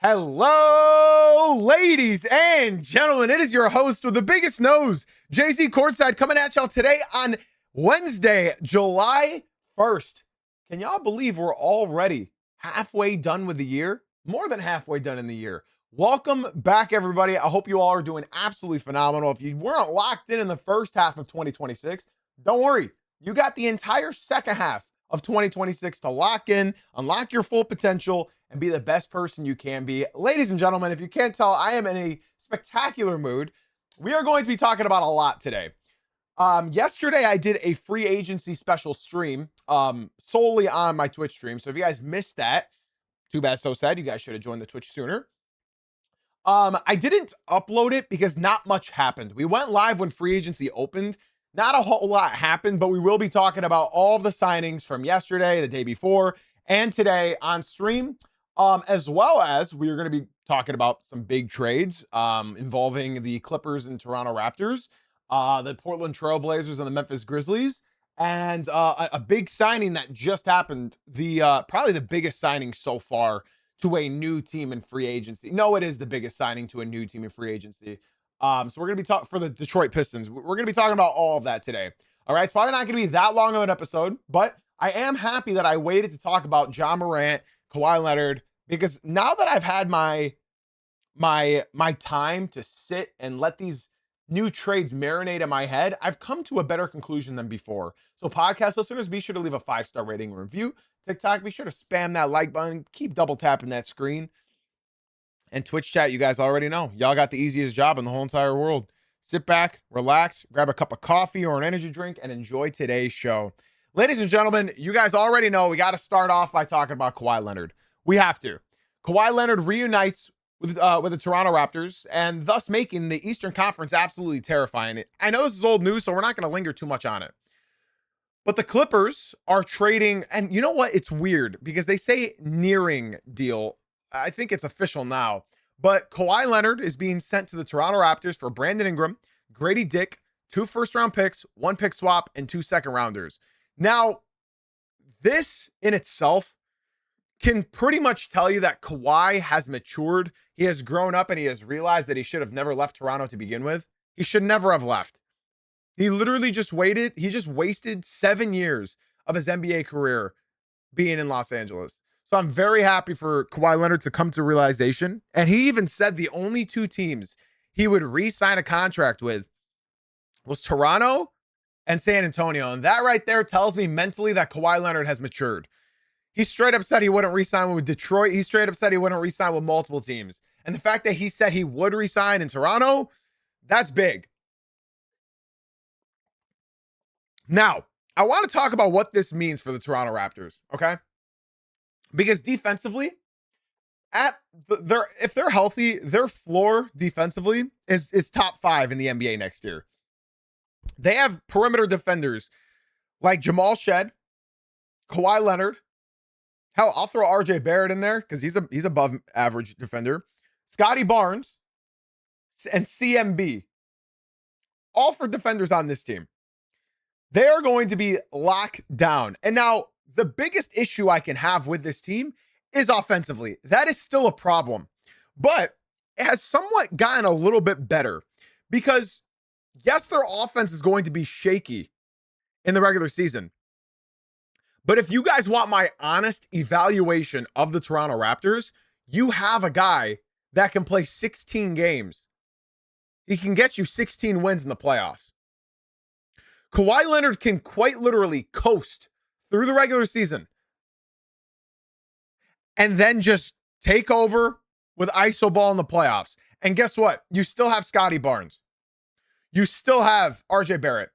Hello, ladies and gentlemen. It is your host with the biggest nose, JZ Courtside, coming at y'all today on Wednesday, July 1st. Can y'all believe we're already halfway done with the year? More than halfway done in the year. Welcome back, everybody. I hope you all are doing absolutely phenomenal. If you weren't locked in the first half of 2026, don't worry. You got the entire second half of 2026 to lock in, unlock your full potential, and be the best person you can be. Ladies and gentlemen, if you can't tell, I am in a spectacular mood. We are going to be talking about a lot today. Yesterday, I did a free agency special stream solely on my Twitch stream. So if you guys missed that, too bad, so sad. You guys should have joined the Twitch sooner. I didn't upload it because not much happened. We went live when free agency opened. Not a whole lot happened, but we will be talking about all of the signings from yesterday, the day before, and today on stream. As well as we are going to be talking about some big trades involving the Clippers and Toronto Raptors, the Portland Trailblazers and the Memphis Grizzlies, and a big signing that just happened. Probably the biggest signing so far to a new team in free agency. No, it is the biggest signing to a new team in free agency. So we're going to be talking for the Detroit Pistons. We're going to be talking about all of that today. All right. It's probably not going to be that long of an episode, but I am happy that I waited to talk about Ja Morant, Kawhi Leonard, because now that I've had my time to sit and let these new trades marinate in my head, I've come to a better conclusion than before. So podcast listeners, be sure to leave a 5-star rating and review. TikTok, be sure to spam that like button. Keep double tapping that screen. And Twitch chat, you guys already know. Y'all got the easiest job in the whole entire world. Sit back, relax, grab a cup of coffee or an energy drink, and enjoy today's show. Ladies and gentlemen, you guys already know we got to start off by talking about Kawhi Leonard. We have to. Kawhi Leonard reunites with the Toronto Raptors and thus making the Eastern Conference absolutely terrifying. I know this is old news, so we're not going to linger too much on it. But the Clippers are trading, and you know what? It's weird because they say nearing deal. I think it's official now. But Kawhi Leonard is being sent to the Toronto Raptors for Brandon Ingram, Grady Dick, 2 first-round picks, 1 pick swap, and 2 second-rounders. Now, this in itself can pretty much tell you that Kawhi has matured. He has grown up and he has realized that he should have never left Toronto to begin with. He should never have left. He literally just waited. He just wasted 7 years of his NBA career being in Los Angeles. So I'm very happy for Kawhi Leonard to come to realization. And he even said the only 2 teams he would re-sign a contract with was Toronto and San Antonio. And that right there tells me mentally that Kawhi Leonard has matured. He straight up said he wouldn't re-sign with Detroit. He straight up said he wouldn't re-sign with multiple teams. And the fact that he said he would re-sign in Toronto, that's big. Now, I want to talk about what this means for the Toronto Raptors, okay? Because defensively, if they're healthy, their floor defensively is top 5 in the NBA next year. They have perimeter defenders like Jamal Shed, Kawhi Leonard. Hell, I'll throw RJ Barrett in there because he's above average defender. Scotty Barnes and CMB. All for defenders on this team. They are going to be locked down. And now, the biggest issue I can have with this team is offensively. That is still a problem. But it has somewhat gotten a little bit better because, yes, their offense is going to be shaky in the regular season. But if you guys want my honest evaluation of the Toronto Raptors, you have a guy that can play 16 games. He can get you 16 wins in the playoffs. Kawhi Leonard can quite literally coast through the regular season and then just take over with ISO ball in the playoffs. And guess what? You still have Scotty Barnes. You still have RJ Barrett.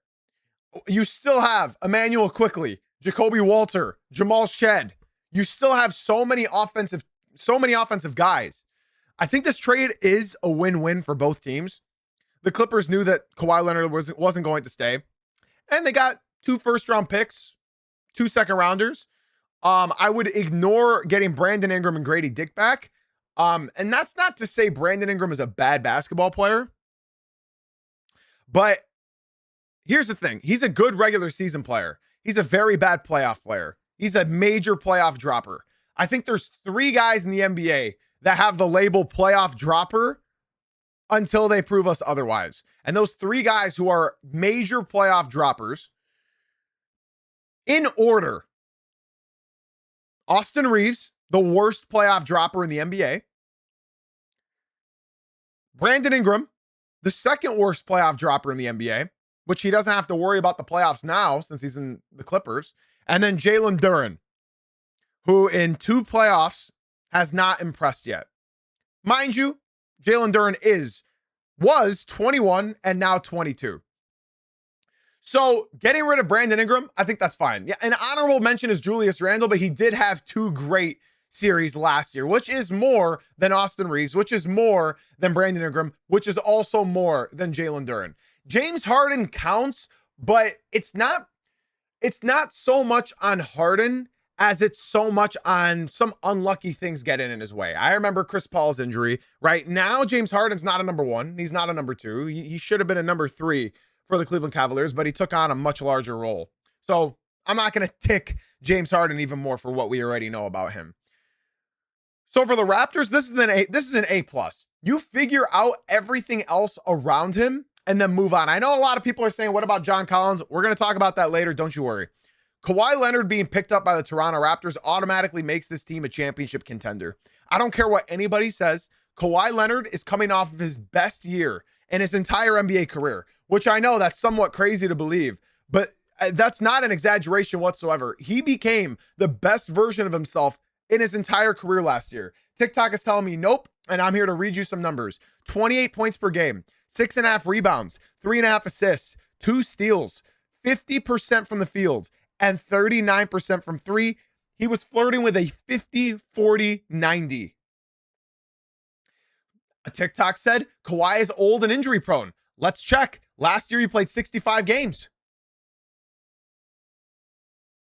You still have Emmanuel Quickley, Jacoby Walter, Jamal Shed. You still have so many offensive guys. I think this trade is a win-win for both teams. The Clippers knew that Kawhi Leonard wasn't going to stay, and they got 2 first-round picks, 2 second-rounders. I would ignore getting Brandon Ingram and Grady Dick back. And that's not to say Brandon Ingram is a bad basketball player, but here's the thing. He's a good regular season player. He's a very bad playoff player. He's a major playoff dropper. I think there's 3 guys in the NBA that have the label playoff dropper until they prove us otherwise. And those 3 guys who are major playoff droppers in order: Austin Reeves, the worst playoff dropper in the NBA; Brandon Ingram, the second worst playoff dropper in the NBA, which he doesn't have to worry about the playoffs now since he's in the Clippers; and then Jalen Duren, who in 2 playoffs has not impressed yet. Mind you, Jalen Duren was 21 and now 22. So getting rid of Brandon Ingram, I think that's fine. Yeah, an honorable mention is Julius Randle, but he did have 2 great series last year, which is more than Austin Reeves, which is more than Brandon Ingram, which is also more than Jalen Duren. James Harden counts, but it's not so much on Harden as it's so much on some unlucky things getting in his way. I remember Chris Paul's injury. Right now, James Harden's not a number 1. He's not a number 2. He should have been a number 3 for the Cleveland Cavaliers, but he took on a much larger role. So I'm not going to tick James Harden even more for what we already know about him. So for the Raptors, this is an A+. You figure out everything else around him and then move on. I know a lot of people are saying, what about John Collins? We're going to talk about that later. Don't you worry. Kawhi Leonard being picked up by the Toronto Raptors automatically makes this team a championship contender. I don't care what anybody says. Kawhi Leonard is coming off of his best year in his entire NBA career, which I know that's somewhat crazy to believe, but that's not an exaggeration whatsoever. He became the best version of himself in his entire career last year. TikTok is telling me nope, and I'm here to read you some numbers. 28 points per game, 6.5 rebounds, 3.5 assists, 2 steals, 50% from the field, and 39% from 3. He was flirting with a 50-40-90. A TikTok said Kawhi is old and injury prone. Let's check. Last year he played 65 games.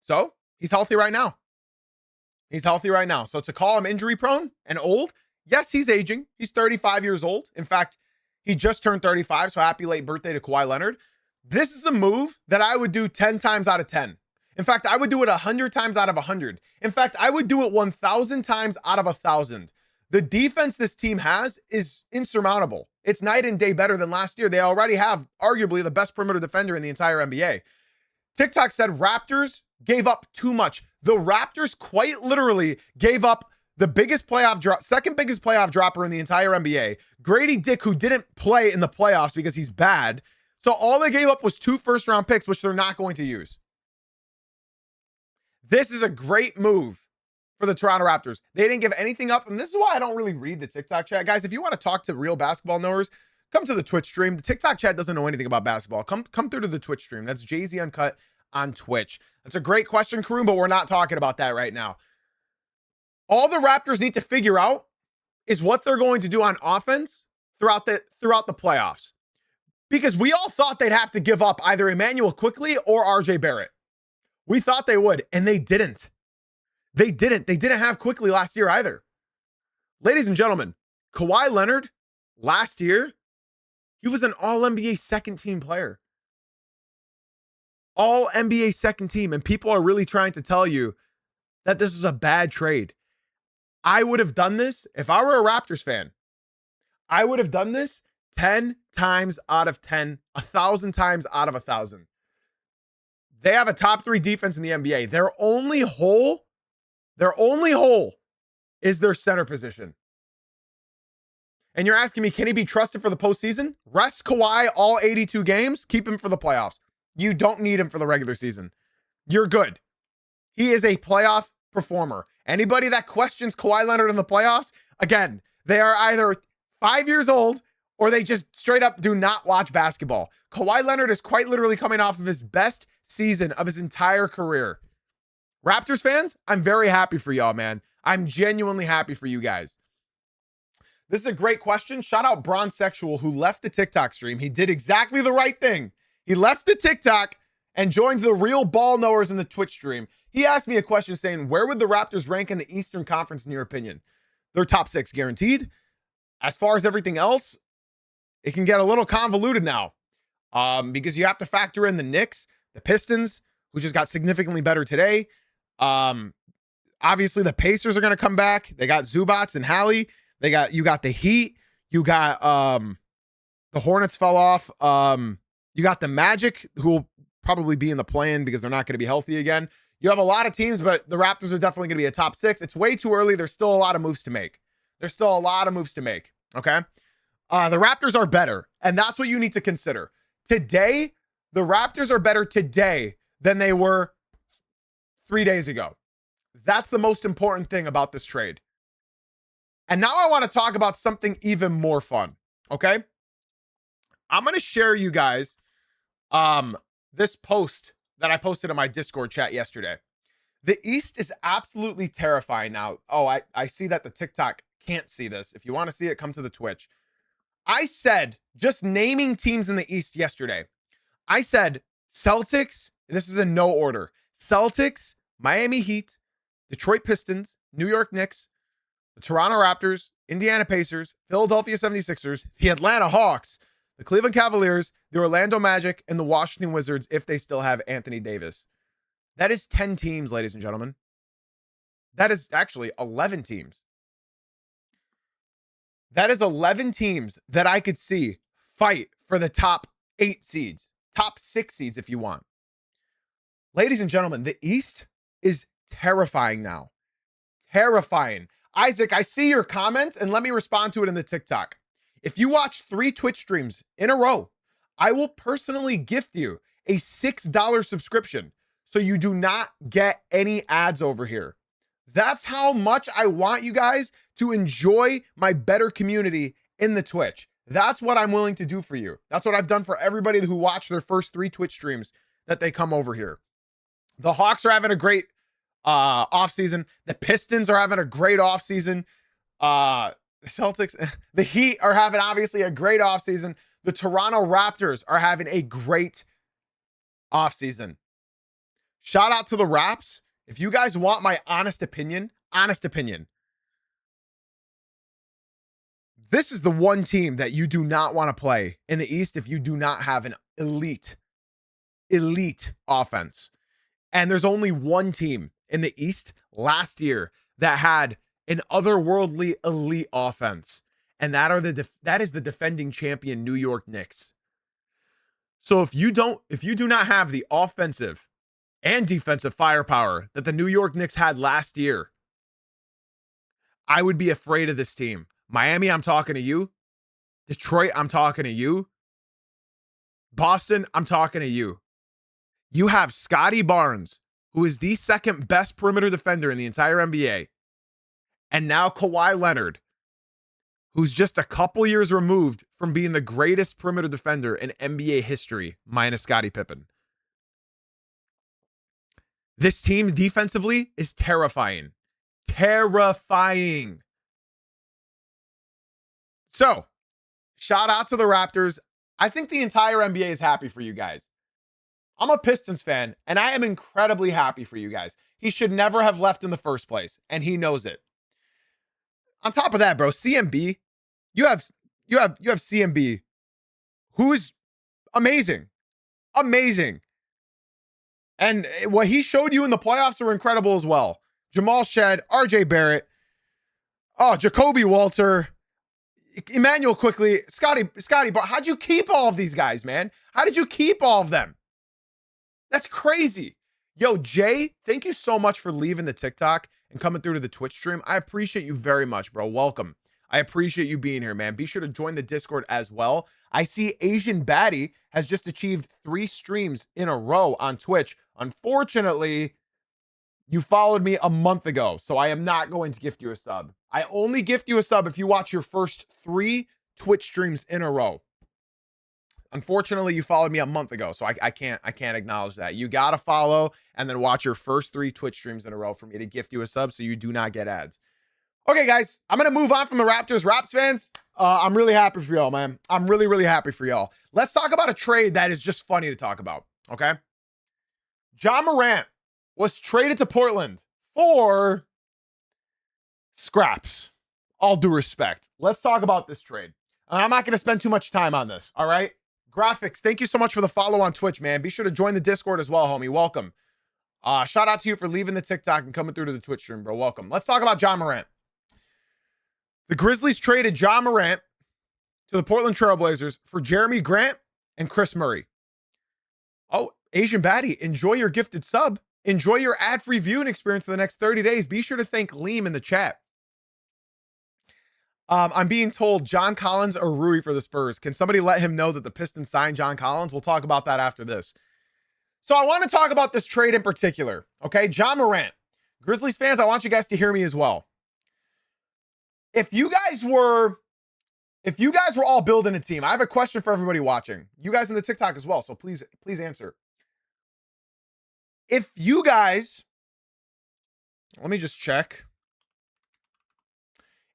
So he's healthy right now. So to call him injury prone and old, yes, he's aging. He's 35 years old. In fact, he just turned 35. So happy late birthday to Kawhi Leonard. This is a move that I would do 10 times out of 10. In fact, I would do it 100 times out of 100. In fact, I would do it 1,000 times out of 1,000. The defense this team has is insurmountable. It's night and day better than last year. They already have arguably the best perimeter defender in the entire NBA. TikTok said Raptors gave up too much. The Raptors quite literally gave up the biggest playoff drop, second biggest playoff dropper in the entire NBA. Grady Dick, who didn't play in the playoffs because he's bad. So all they gave up was 2 first-round picks, which they're not going to use. This is a great move for the Toronto Raptors. They didn't give anything up. And this is why I don't really read the TikTok chat. Guys, if you want to talk to real basketball knowers, come to the Twitch stream. The TikTok chat doesn't know anything about basketball. Come through to the Twitch stream. That's Jay-Z Uncut on Twitch. That's a great question, Karoom, but we're not talking about that right now. All the Raptors need to figure out is what they're going to do on offense throughout the playoffs. Because we all thought they'd have to give up either Emmanuel Quickley or RJ Barrett. We thought they would, and they didn't. They didn't have Quickley last year either. Ladies and gentlemen, Kawhi Leonard last year, he was an all-NBA second-team player. All-NBA second team, and people are really trying to tell you that this is a bad trade. I would have done this if I were a Raptors fan. I would have done this 10 times out of 10, 1,000 times out of 1,000. They have a top 3 defense in the NBA. Their only hole is their center position. And you're asking me, can he be trusted for the postseason? Rest Kawhi all 82 games, keep him for the playoffs. You don't need him for the regular season. You're good. He is a playoff performer. Anybody that questions Kawhi Leonard in the playoffs, again, they are either 5 years old or they just straight up do not watch basketball. Kawhi Leonard is quite literally coming off of his best season of his entire career. Raptors fans, I'm very happy for y'all, man. I'm genuinely happy for you guys. This is a great question. Shout out Bron Sexual, who left the TikTok stream. He did exactly the right thing. He left the TikTok and joined the real ball knowers in the Twitch stream. He asked me a question saying, where would the Raptors rank in the Eastern Conference in your opinion? They're top 6 guaranteed. As far as everything else, it can get a little convoluted now because you have to factor in the Knicks, the Pistons, who just got significantly better today. Obviously, the Pacers are going to come back. They got Zubats and Hallie. You got the Heat. You got the Hornets fell off. You got the Magic, who will probably be in the play-in because they're not going to be healthy again. You have a lot of teams, but the Raptors are definitely going to be a top 6. It's way too early. There's still a lot of moves to make. Okay. The Raptors are better, and that's what you need to consider. Today, the Raptors are better today than they were 3 days ago. That's the most important thing about this trade. And now I want to talk about something even more fun, okay? I'm going to share you guys this post that I posted in my Discord chat yesterday. The East is absolutely terrifying now. Oh, I see that the TikTok can't see this. If you want to see it, come to the Twitch. I said, just naming teams in the East yesterday, I said Celtics, this is in no order, Celtics, Miami Heat, Detroit Pistons, New York Knicks, the Toronto Raptors, Indiana Pacers, Philadelphia 76ers, the Atlanta Hawks, the Cleveland Cavaliers, the Orlando Magic, and the Washington Wizards if they still have Anthony Davis. That is 10 teams, ladies and gentlemen. That is actually 11 teams. That is 11 teams that I could see fight for the top 8 seeds, top 6 seeds if you want. Ladies and gentlemen, the East is terrifying now. Terrifying. Isaac, I see your comments and let me respond to it in the TikTok. If you watch 3 Twitch streams in a row, I will personally gift you a $6 subscription so you do not get any ads over here. That's how much I want you guys to enjoy my better community in the Twitch. That's what I'm willing to do for you. That's what I've done for everybody who watched their first 3 Twitch streams that they come over here. The Hawks are having a great offseason. The Pistons are having a great offseason. The Celtics, the Heat are having obviously a great offseason. The Toronto Raptors are having a great offseason. Shout out to the Raps. If you guys want my honest opinion, this is the one team that you do not want to play in the East if you do not have an elite offense. And there's only one team in the East last year that had an otherworldly elite offense. And that is the defending champion New York Knicks. So if you do not have the offensive and defensive firepower that the New York Knicks had last year, I would be afraid of this team. Miami, I'm talking to you. Detroit, I'm talking to you. Boston, I'm talking to you. You have Scotty Barnes, who is the second best perimeter defender in the entire NBA. And now Kawhi Leonard, who's just a couple years removed from being the greatest perimeter defender in NBA history, minus Scottie Pippen. This team defensively is terrifying. Terrifying. So, shout out to the Raptors. I think the entire NBA is happy for you guys. I'm a Pistons fan, and I am incredibly happy for you guys. He should never have left in the first place, and he knows it. On top of that, bro, CMB, you have CMB, who is amazing. Amazing. And what he showed you in the playoffs were incredible as well. Jamal Shed, RJ Barrett, Jacoby Walter, Emmanuel Quickly, Scotty, how'd you keep all of these guys, man? How did you keep all of them? That's crazy. Yo, Jay, thank you so much for leaving the TikTok and coming through to the Twitch stream. I appreciate you very much, bro. Welcome. I appreciate you being here, man. Be sure to join the Discord as well. I see Asian Baddie has just achieved 3 streams in a row on Twitch. Unfortunately, you followed me a month ago, so I am not going to gift you a sub. I only gift you a sub if you watch your first 3 Twitch streams in a row. Unfortunately, you followed me a month ago, so I can't acknowledge that. You got to follow and then watch your first 3 Twitch streams in a row for me to gift you a sub so you do not get ads. Okay, guys, I'm going to move on from the Raptors. Raps fans, I'm really happy for y'all, man. I'm really, really happy for y'all. Let's talk about a trade that is just funny to talk about, okay? Ja Morant was traded to Portland for scraps. All due respect. Let's talk about this trade. I'm not going to spend too much time on this, all right? Graphics, thank you so much for the follow on Twitch, man. Be sure to join the Discord as well, homie. Welcome. Shout out to you for leaving the TikTok and coming through to the Twitch stream, bro. Welcome. Let's talk about Ja Morant. The Grizzlies traded Ja Morant to the Portland Trailblazers for Jeremy Grant and Chris Murray. Oh, Asian Baddie, enjoy your gifted sub. Enjoy your ad-free viewing experience for the next 30 days. Be sure to thank Liam in the chat. I'm being told John Collins or Rui for the Spurs. Can somebody let him know that the Pistons signed John Collins? We'll talk about that after this. So I want to talk about this trade in particular. Okay, Ja Morant. Grizzlies fans, I want you guys to hear me as well. If you guys were all building a team, I have a question for everybody watching. You guys in the TikTok as well, so please answer. If you guys, let me just check.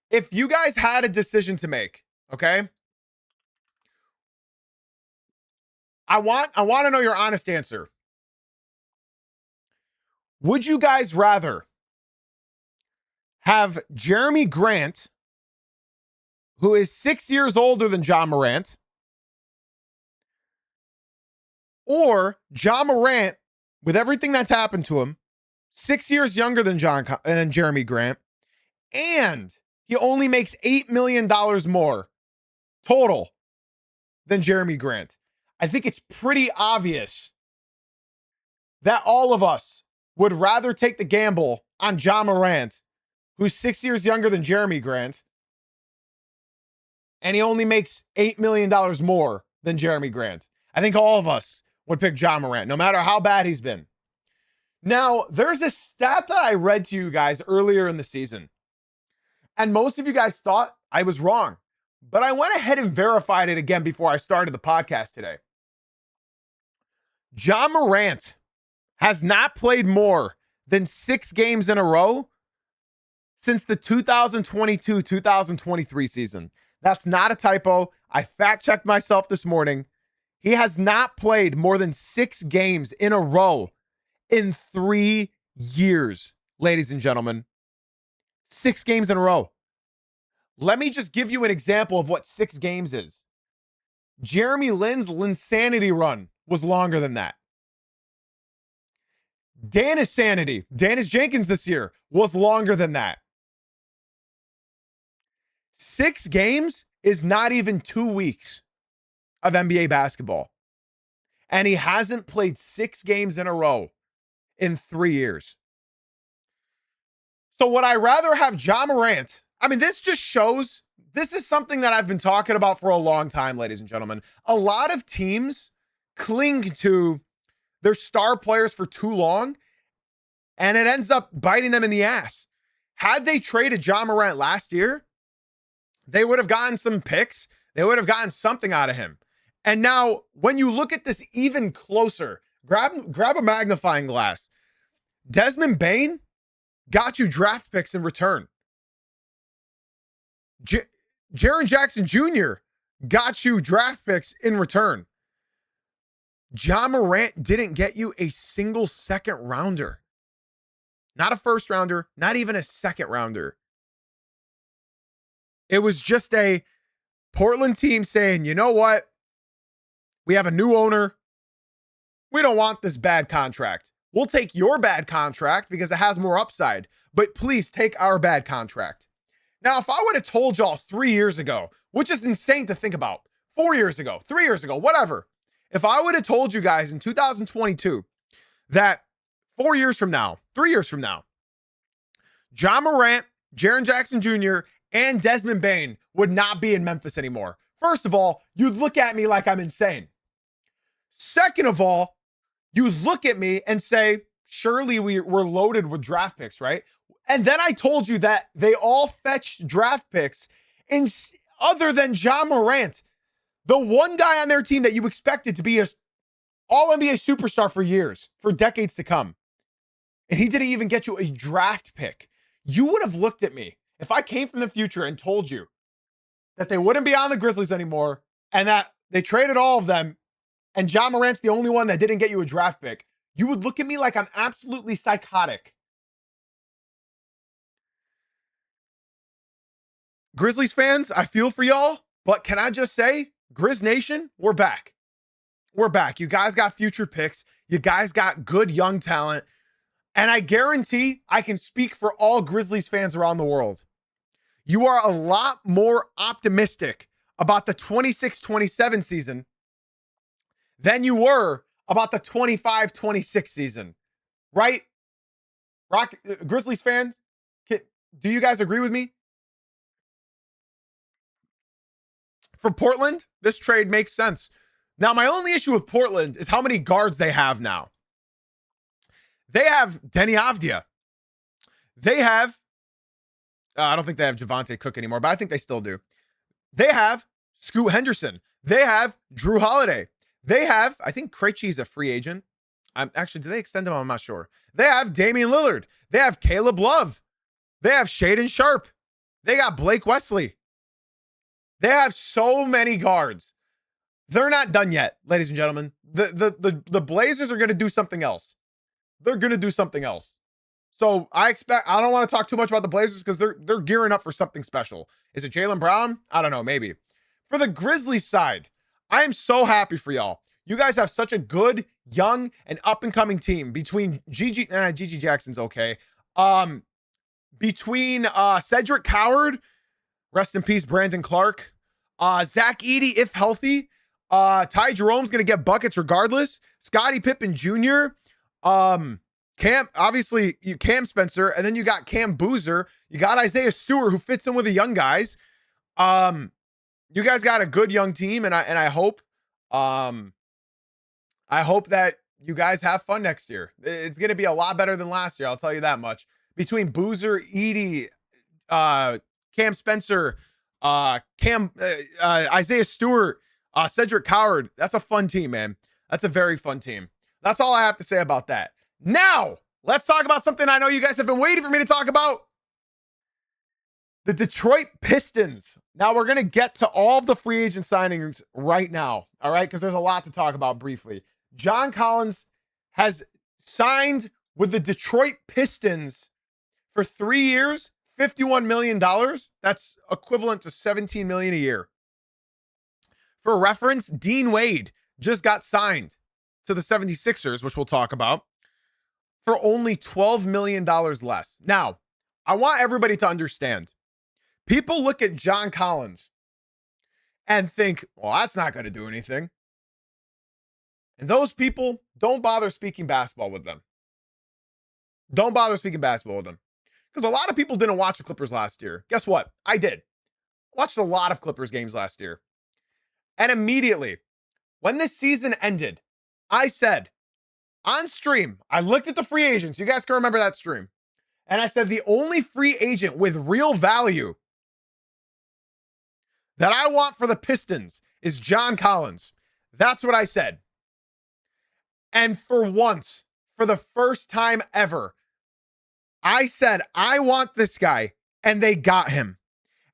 If you guys had a decision to make, okay? I want to know your honest answer. Would you guys rather have Jeremy Grant, who is 6 years older than Ja Morant, or Ja Morant, with everything that's happened to him, 6 years younger than Jeremy Grant, and he only makes $8 million more total than Jeremy Grant? I think it's pretty obvious that all of us would rather take the gamble on Ja Morant, who's 6 years younger than Jeremy Grant, and he only makes $8 million more than Jeremy Grant. I think all of us would pick Ja Morant, no matter how bad he's been. Now, there's a stat that I read to you guys earlier in the season, and most of you guys thought I was wrong, but I went ahead and verified it again before I started the podcast today. Ja Morant has not played more than 6 games in a row since the 2022-2023 season. That's not a typo. I fact-checked myself this morning. He has not played more than 6 games in a row in 3 years, ladies and gentlemen. 6 games in a row. Let me just give you an example of what 6 games is. Jeremy Lin's Linsanity run was longer than that. Dennis Jenkins this year was longer than that. 6 games is not even 2 weeks of NBA basketball. And he hasn't played 6 games in a row in 3 years. So would I rather have Ja Morant? I mean, this just shows, this is something that I've been talking about for a long time, ladies and gentlemen. A lot of teams cling to their star players for too long, and it ends up biting them in the ass. Had they traded Ja Morant last year, they would have gotten some picks. They would have gotten something out of him. And now, when you look at this even closer, grab a magnifying glass. Desmond Bane got you draft picks in return. Jaren Jackson Jr. got you draft picks in return. Ja Morant didn't get you a single second rounder. Not a first rounder, not even a second rounder. It was just a Portland team saying, you know what? We have a new owner. We don't want this bad contract. We'll take your bad contract because it has more upside, but please take our bad contract. Now, if I would have told y'all 3 years ago, which is insane to think about, 4 years ago, 3 years ago, whatever. If I would have told you guys in 2022 that 4 years from now, 3 years from now, Ja Morant, Jaren Jackson Jr., and Desmond Bane would not be in Memphis anymore. First of all, you'd look at me like I'm insane. Second of all, you look at me and say, surely we're loaded with draft picks, right? And then I told you that they all fetched draft picks other than Ja Morant, the one guy on their team that you expected to be a all-NBA superstar for years, for decades to come. And he didn't even get you a draft pick. You would have looked at me if I came from the future and told you that they wouldn't be on the Grizzlies anymore and that they traded all of them and Ja Morant's the only one that didn't get you a draft pick. You would look at me like I'm absolutely psychotic. Grizzlies fans, I feel for y'all, but can I just say, Grizz Nation, we're back. We're back. You guys got future picks. You guys got good young talent. And I guarantee I can speak for all Grizzlies fans around the world. you are a lot more optimistic about the 26-27 season than you were about the 25-26 season, right? Grizzlies fans, do you guys agree with me? For Portland, this trade makes sense. Now, my only issue with Portland is how many guards they have now. They have Denny Avdia. They have, I don't think they have Javante Cook anymore, but I think they still do. They have Scoot Henderson. They have Drew Holiday. They have, I think Krejci is a free agent. Actually, did they extend him? I'm not sure. They have Damian Lillard. They have Caleb Love. They have Shaedon Sharpe. They got Blake Wesley. They have so many guards. They're not done yet, ladies and gentlemen. The Blazers are going to do something else. They're going to do something else. So I don't want to talk too much about the Blazers because they're gearing up for something special. Is it Jaylen Brown? I don't know, maybe. For the Grizzlies side, I am so happy for y'all. You guys have such a good, young, and up-and-coming team between Gigi Jackson's okay. Between Cedric Coward, rest in peace, Brandon Clark, Zach Edey, if healthy, Ty Jerome's going to get buckets regardless, Scottie Pippen Jr., Cam Spencer, and then you got Cam Boozer. You got Isaiah Stewart, who fits in with the young guys. You guys got a good young team, and I hope that you guys have fun next year. It's going to be a lot better than last year. I'll tell you that much. Between Boozer, Edey, Cam Spencer, Isaiah Stewart, Cedric Coward, that's a fun team, man. That's a very fun team. That's all I have to say about that. Now, let's talk about something I know you guys have been waiting for me to talk about. The Detroit Pistons. Now, we're going to get to all of the free agent signings right now, all right? Because there's a lot to talk about briefly. John Collins has signed with the Detroit Pistons for 3 years, $51 million. That's equivalent to $17 million a year. For reference, Dean Wade just got signed to the 76ers, which we'll talk about, for only $12 million less. Now, I want everybody to understand. People look at John Collins and think, well, that's not going to do anything. And those people, don't bother speaking basketball with them. Don't bother speaking basketball with them. Because a lot of people didn't watch the Clippers last year. Guess what? I did. Watched a lot of Clippers games last year. And immediately, when this season ended, I said, on stream, I looked at the free agents. You guys can remember that stream. And I said, the only free agent with real value that I want for the Pistons is John Collins. That's what I said. And for once, for the first time ever, I said, I want this guy, and they got him.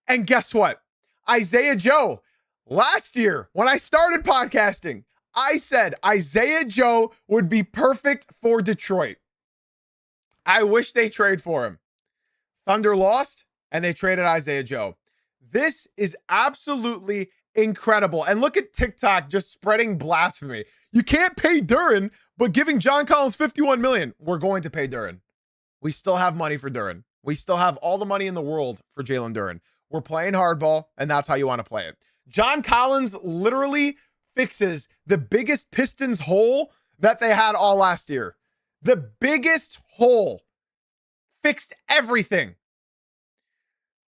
And guess what? Isaiah Joe, last year, when I started podcasting, I said Isaiah Joe would be perfect for Detroit. I wish they trade for him. Thunder lost, and they traded Isaiah Joe. This is absolutely incredible. And look at TikTok just spreading blasphemy. You can't pay Duren, but giving John Collins $51 million. We're going to pay Duren. We still have money for Duren. We still have all the money in the world for Jalen Duren. We're playing hardball, and that's how you want to play it. John Collins literally fixes the biggest Pistons hole that they had all last year. The biggest hole. Fixed everything.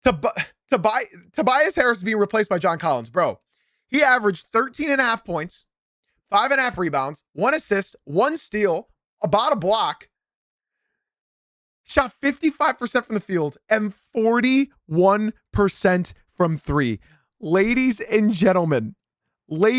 Tobias Harris being replaced by John Collins, bro. He averaged 13.5 points, 5.5 rebounds, 1 assist, 1 steal, about a block. Shot 55% from the field and 41% from 3. Ladies and gentlemen, look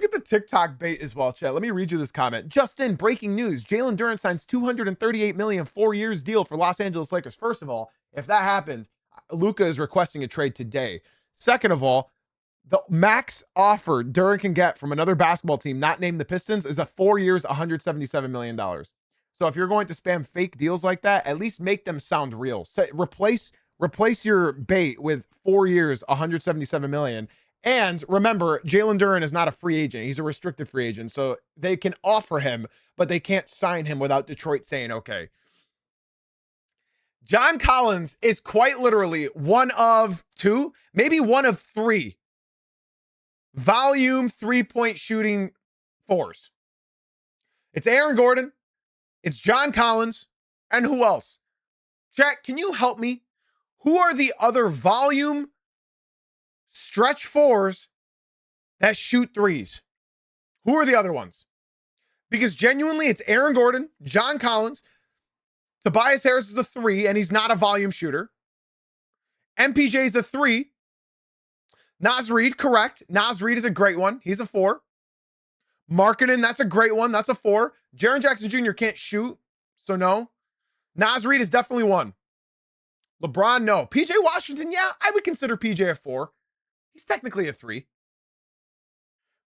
at the TikTok bait as well, chat. Let me read you this comment. Justin, breaking news. Jalen Duren signs $238 million 4 years deal for Los Angeles Lakers. First of all, if that happened, Luka is requesting a trade today. Second of all, the max offer Duren can get from another basketball team not named the Pistons is a 4 years, $177 million. So if you're going to spam fake deals like that, at least make them sound real. Replace your bait with 4 years, $177 million. And remember, Jalen Duren is not a free agent. He's a restricted free agent. So they can offer him, but they can't sign him without Detroit saying, okay. John Collins is quite literally one of two, maybe one of three volume 3-point shooting fours. It's Aaron Gordon, it's John Collins, and who else? Chat, can you help me? Who are the other volume stretch fours that shoot threes? Who are the other ones? Because genuinely, it's Aaron Gordon, John Collins, Tobias Harris is a 3, and he's not a volume shooter. MPJ is a 3. Naz Reid, correct. Naz Reid is a great one. He's a 4. Markkanen, that's a great one. That's a 4. Jaren Jackson Jr. can't shoot, so no. Naz Reid is definitely 1. LeBron, no. PJ Washington, yeah, I would consider PJ a 4. He's technically a 3.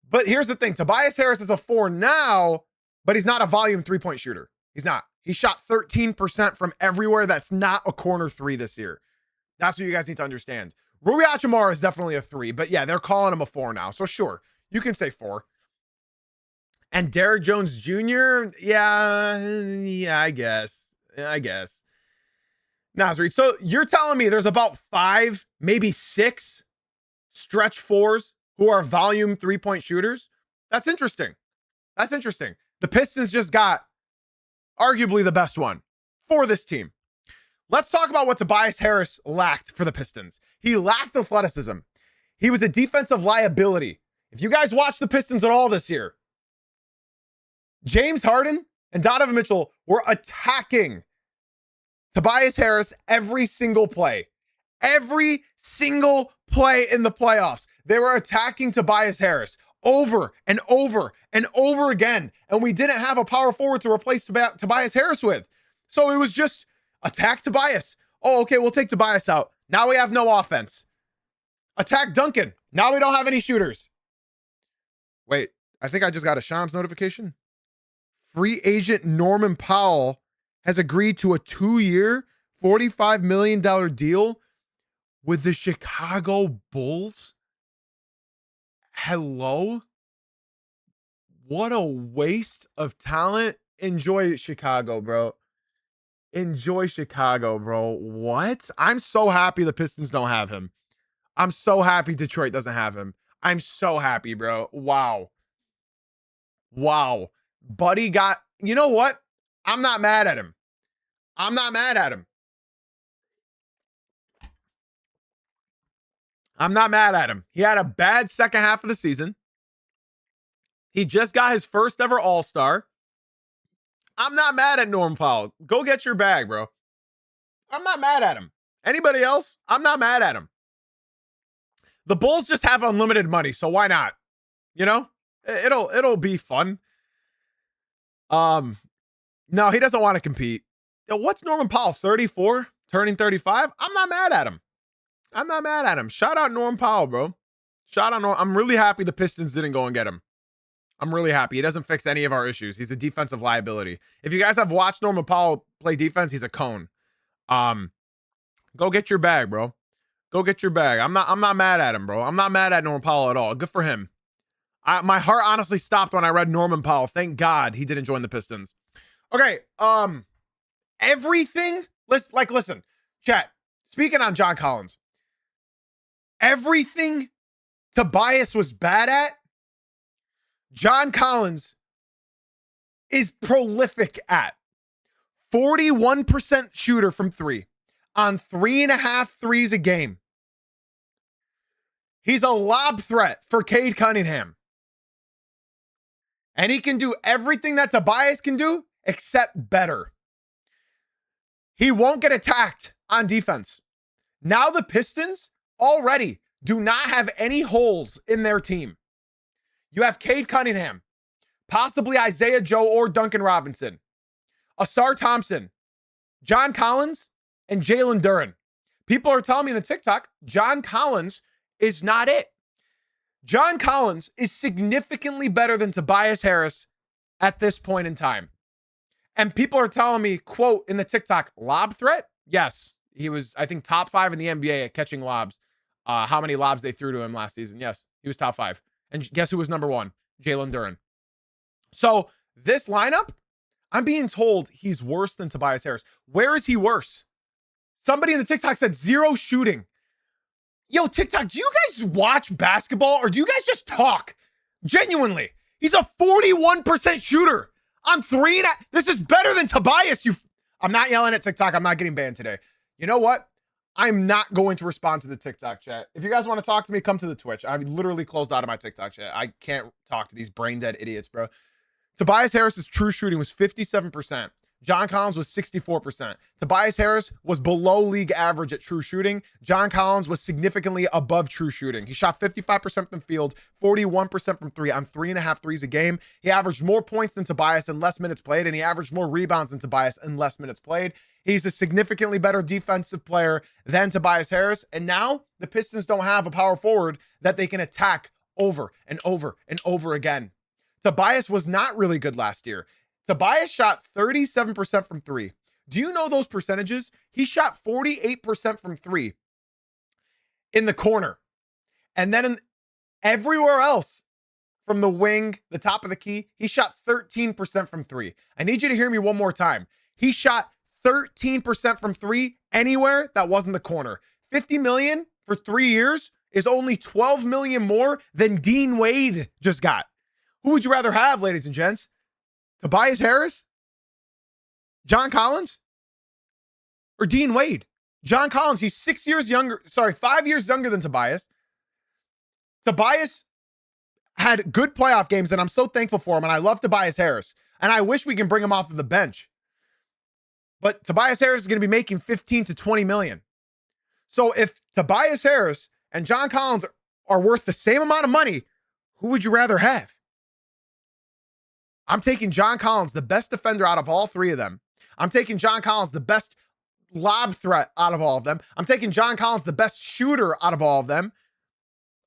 But here's the thing. Tobias Harris is a 4 now, but he's not a volume 3-point shooter. He's not. He shot 13% from everywhere. That's not a corner 3 this year. That's what you guys need to understand. Rui Hachimura is definitely a 3, but yeah, they're calling him a 4 now. So sure, you can say 4. And Derrick Jones Jr., yeah, I guess. Naz Reid. So you're telling me there's about 5, maybe 6 stretch 4s who are volume 3-point shooters? That's interesting. The Pistons just got arguably the best one for this team. Let's talk about what Tobias Harris lacked for the Pistons. He lacked athleticism. He was a defensive liability. If you guys watch the Pistons at all this year, James Harden and Donovan Mitchell were attacking Tobias Harris every single play. Every single play in the playoffs, they were attacking Tobias Harris over and over and over again. And we didn't have a power forward to replace Tobias Harris with. So it was just attack Tobias. Oh, okay, we'll take Tobias out. Now we have no offense. Attack Duncan. Now we don't have any shooters. Wait, I think I just got a Shams notification. Free agent Norman Powell has agreed to a 2-year, $45 million deal with the Chicago Bulls. Hello? What a waste of talent. Enjoy Chicago, bro. What? I'm so happy the Pistons don't have him. I'm so happy Detroit doesn't have him. I'm so happy, bro. Wow. Buddy got, you know what? I'm not mad at him. He had a bad second half of the season. He just got his first ever All-Star. I'm not mad at Norm Powell. Go get your bag, bro. I'm not mad at him. Anybody else? I'm not mad at him. The Bulls just have unlimited money, so why not? You know? It'll be fun. No, he doesn't want to compete. What's Norman Powell? 34? Turning 35? I'm not mad at him. Shout out Norm Powell, bro. I'm really happy the Pistons didn't go and get him. I'm really happy. He doesn't fix any of our issues. He's a defensive liability. If you guys have watched Norman Powell play defense, he's a cone. Go get your bag, bro. Go get your bag. I'm not mad at him, bro. I'm not mad at Norman Powell at all. Good for him. My heart honestly stopped when I read Norman Powell. Thank God he didn't join the Pistons. Okay. Everything. Listen, chat. Speaking on John Collins, everything Tobias was bad at, John Collins is prolific at. 41% shooter from 3 on 3.5 threes a game. He's a lob threat for Cade Cunningham. And he can do everything that Tobias can do, except better. He won't get attacked on defense. Now the Pistons already do not have any holes in their team. You have Cade Cunningham, possibly Isaiah Joe or Duncan Robinson, Asar Thompson, John Collins, and Jalen Duren. People are telling me in the TikTok, John Collins is not it. John Collins is significantly better than Tobias Harris at this point in time. And people are telling me, quote, in the TikTok, lob threat? Yes. He was, I think, top 5 in the NBA at catching lobs. How many lobs they threw to him last season? Yes, he was top 5. And guess who was number 1? Jalen Duren. So this lineup, I'm being told he's worse than Tobias Harris. Where is he worse? Somebody in the TikTok said 0 shooting. Yo, TikTok, do you guys watch basketball or do you guys just talk? Genuinely. He's a 41% shooter on 3. This is better than Tobias. I'm not yelling at TikTok. I'm not getting banned today. You know what? I'm not going to respond to the TikTok chat. If you guys want to talk to me, come to the Twitch. I'm literally closed out of my TikTok chat. I can't talk to these brain dead idiots, bro. Tobias Harris's true shooting was 57%. John Collins was 64%. Tobias Harris was below league average at true shooting. John Collins was significantly above true shooting. He shot 55% from the field, 41% from 3 on 3.5 threes a game. He averaged more points than Tobias in less minutes played, and he averaged more rebounds than Tobias in less minutes played. He's a significantly better defensive player than Tobias Harris. And now the Pistons don't have a power forward that they can attack over and over and over again. Tobias was not really good last year. Tobias shot 37% from 3. Do you know those percentages? He shot 48% from 3 in the corner. And then everywhere else, from the wing, the top of the key, he shot 13% from 3. I need you to hear me one more time. He shot 13% from 3 anywhere that wasn't the corner. $50 million for 3 years is only $12 million more than Dean Wade just got. Who would you rather have, ladies and gents? Tobias Harris? John Collins? Or Dean Wade? John Collins, he's 5 years younger than Tobias. Tobias had good playoff games, and I'm so thankful for him, and I love Tobias Harris. And I wish we can bring him off of the bench. But Tobias Harris is going to be making 15 to 20 million. So if Tobias Harris and John Collins are worth the same amount of money, who would you rather have? I'm taking John Collins, the best defender out of all 3 of them. I'm taking John Collins, the best lob threat out of all of them. I'm taking John Collins, the best shooter out of all of them.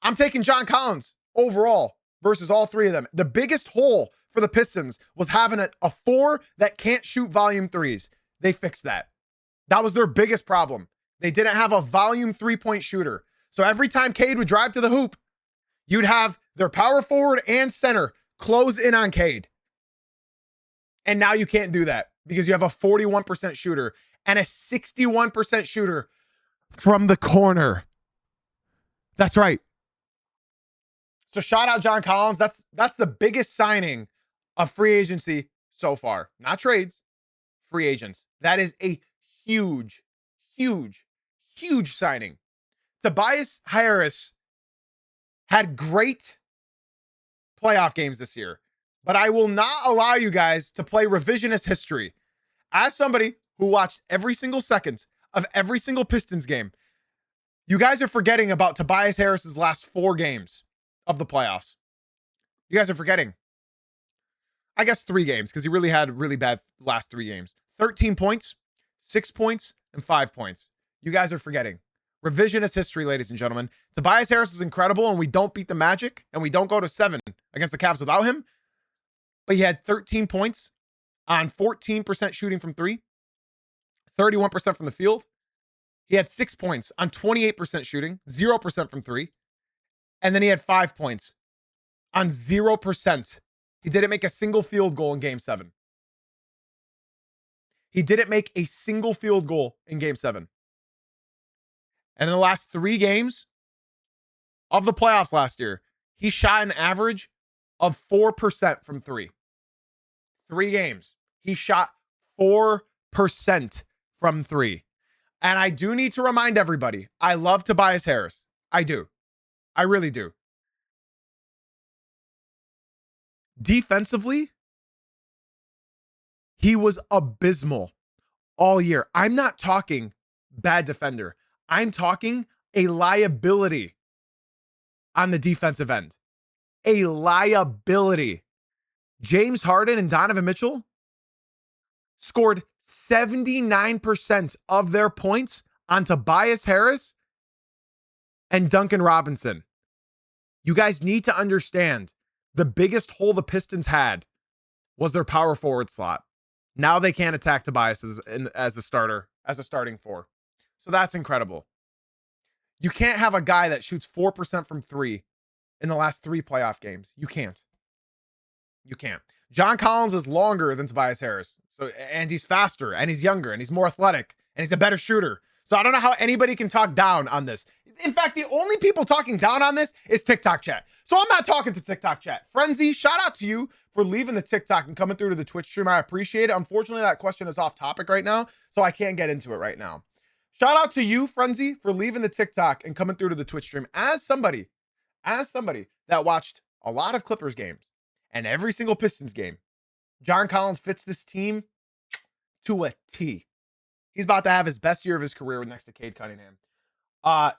I'm taking John Collins overall versus all 3 of them. The biggest hole for the Pistons was having a 4 that can't shoot volume 3s. They fixed that. That was their biggest problem. They didn't have a volume 3-point shooter. So every time Cade would drive to the hoop, you'd have their power forward and center close in on Cade. And now you can't do that because you have a 41% shooter and a 61% shooter from the corner. That's right. So shout out John Collins. That's the biggest signing of free agency so far. Not trades, free agents. That is a huge, huge, huge signing. Tobias Harris had great playoff games this year. But I will not allow you guys to play revisionist history. As somebody who watched every single second of every single Pistons game, you guys are forgetting about Tobias Harris's last 4 games of the playoffs. You guys are forgetting. I guess 3 games, because he really had really bad last 3 games. 13 points, 6 points, and 5 points. You guys are forgetting. Revisionist history, ladies and gentlemen. Tobias Harris is incredible, and we don't beat the Magic, and we don't go to 7 against the Cavs without him. But he had 13 points on 14% shooting from 3, 31% from the field. He had 6 points on 28% shooting, 0% from 3. And then he had 5 points on 0%. He didn't make a single field goal in Game 7. He didn't make a single field goal in Game 7. And in the last 3 games of the playoffs last year, he shot an average of 4% from 3. 3 games. He shot 4% from 3. And I do need to remind everybody, I love Tobias Harris. I do. I really do. Defensively, he was abysmal all year. I'm not talking bad defender. I'm talking a liability on the defensive end. A liability. James Harden and Donovan Mitchell scored 79% of their points on Tobias Harris and Duncan Robinson. You guys need to understand the biggest hole the Pistons had was their power forward slot. Now they can't attack Tobias as a starter, as a starting 4. So that's incredible. You can't have a guy that shoots 4% from 3 in the last 3 playoff games. You can't. You can't. John Collins is longer than Tobias Harris. And he's faster, and he's younger, and he's more athletic, and he's a better shooter. So I don't know how anybody can talk down on this. In fact, the only people talking down on this is TikTok chat. So I'm not talking to TikTok chat. Frenzy, shout out to you for leaving the TikTok and coming through to the Twitch stream. I appreciate it. Unfortunately, that question is off topic right now, so I can't get into it right now. Shout out to you, Frenzy, for leaving the TikTok and coming through to the Twitch stream. As somebody that watched a lot of Clippers games and every single Pistons game, John Collins fits this team to a T. He's about to have his best year of his career next to Cade Cunningham.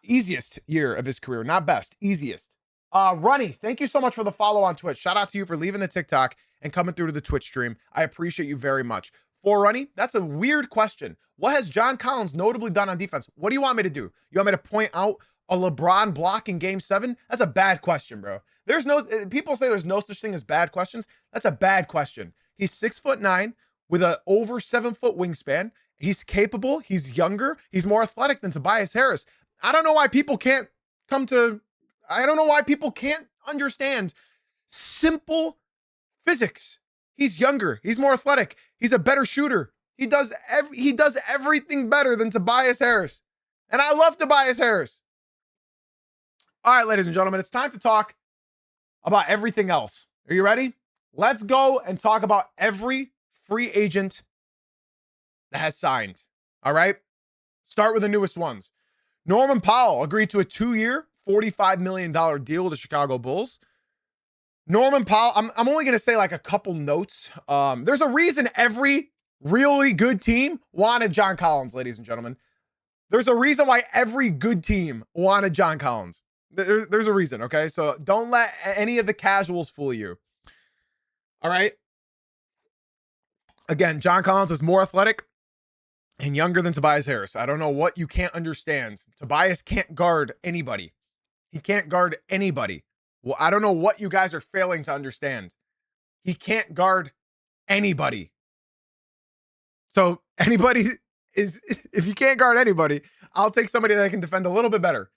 Easiest year of his career, not best, easiest. Runny, thank you so much for the follow on Twitch. Shout out to you for leaving the TikTok and coming through to the Twitch stream. I appreciate you very much. For Runny, that's a weird question. What has John Collins notably done on defense? What do you want me to do? You want me to point out a LeBron block in game 7? That's a bad question, bro. There's no, people say there's no such thing as bad questions. That's a bad question. He's 6'9" with an over 7 foot wingspan. He's capable. He's younger. He's more athletic than Tobias Harris. I don't know why people can't understand simple physics. He's younger. He's more athletic. He's a better shooter. He does everything better than Tobias Harris. And I love Tobias Harris. All right, ladies and gentlemen, it's time to talk about everything else. Are you ready? Let's go and talk about every free agent that has signed. All right? Start with the newest ones. Norman Powell agreed to a 2-year, $45 million deal with the Chicago Bulls. Norman Powell, I'm only going to say like a couple notes. There's a reason every really good team wanted John Collins, ladies and gentlemen. There's a reason why every good team wanted John Collins. There's a reason, okay? So don't let any of the casuals fool you. All right? Again, John Collins is more athletic and younger than Tobias Harris. I don't know what you can't understand. Tobias can't guard anybody. He can't guard anybody. Well, I don't know what you guys are failing to understand. He can't guard anybody. So anybody is, if you can't guard anybody, I'll take somebody that can defend a little bit better.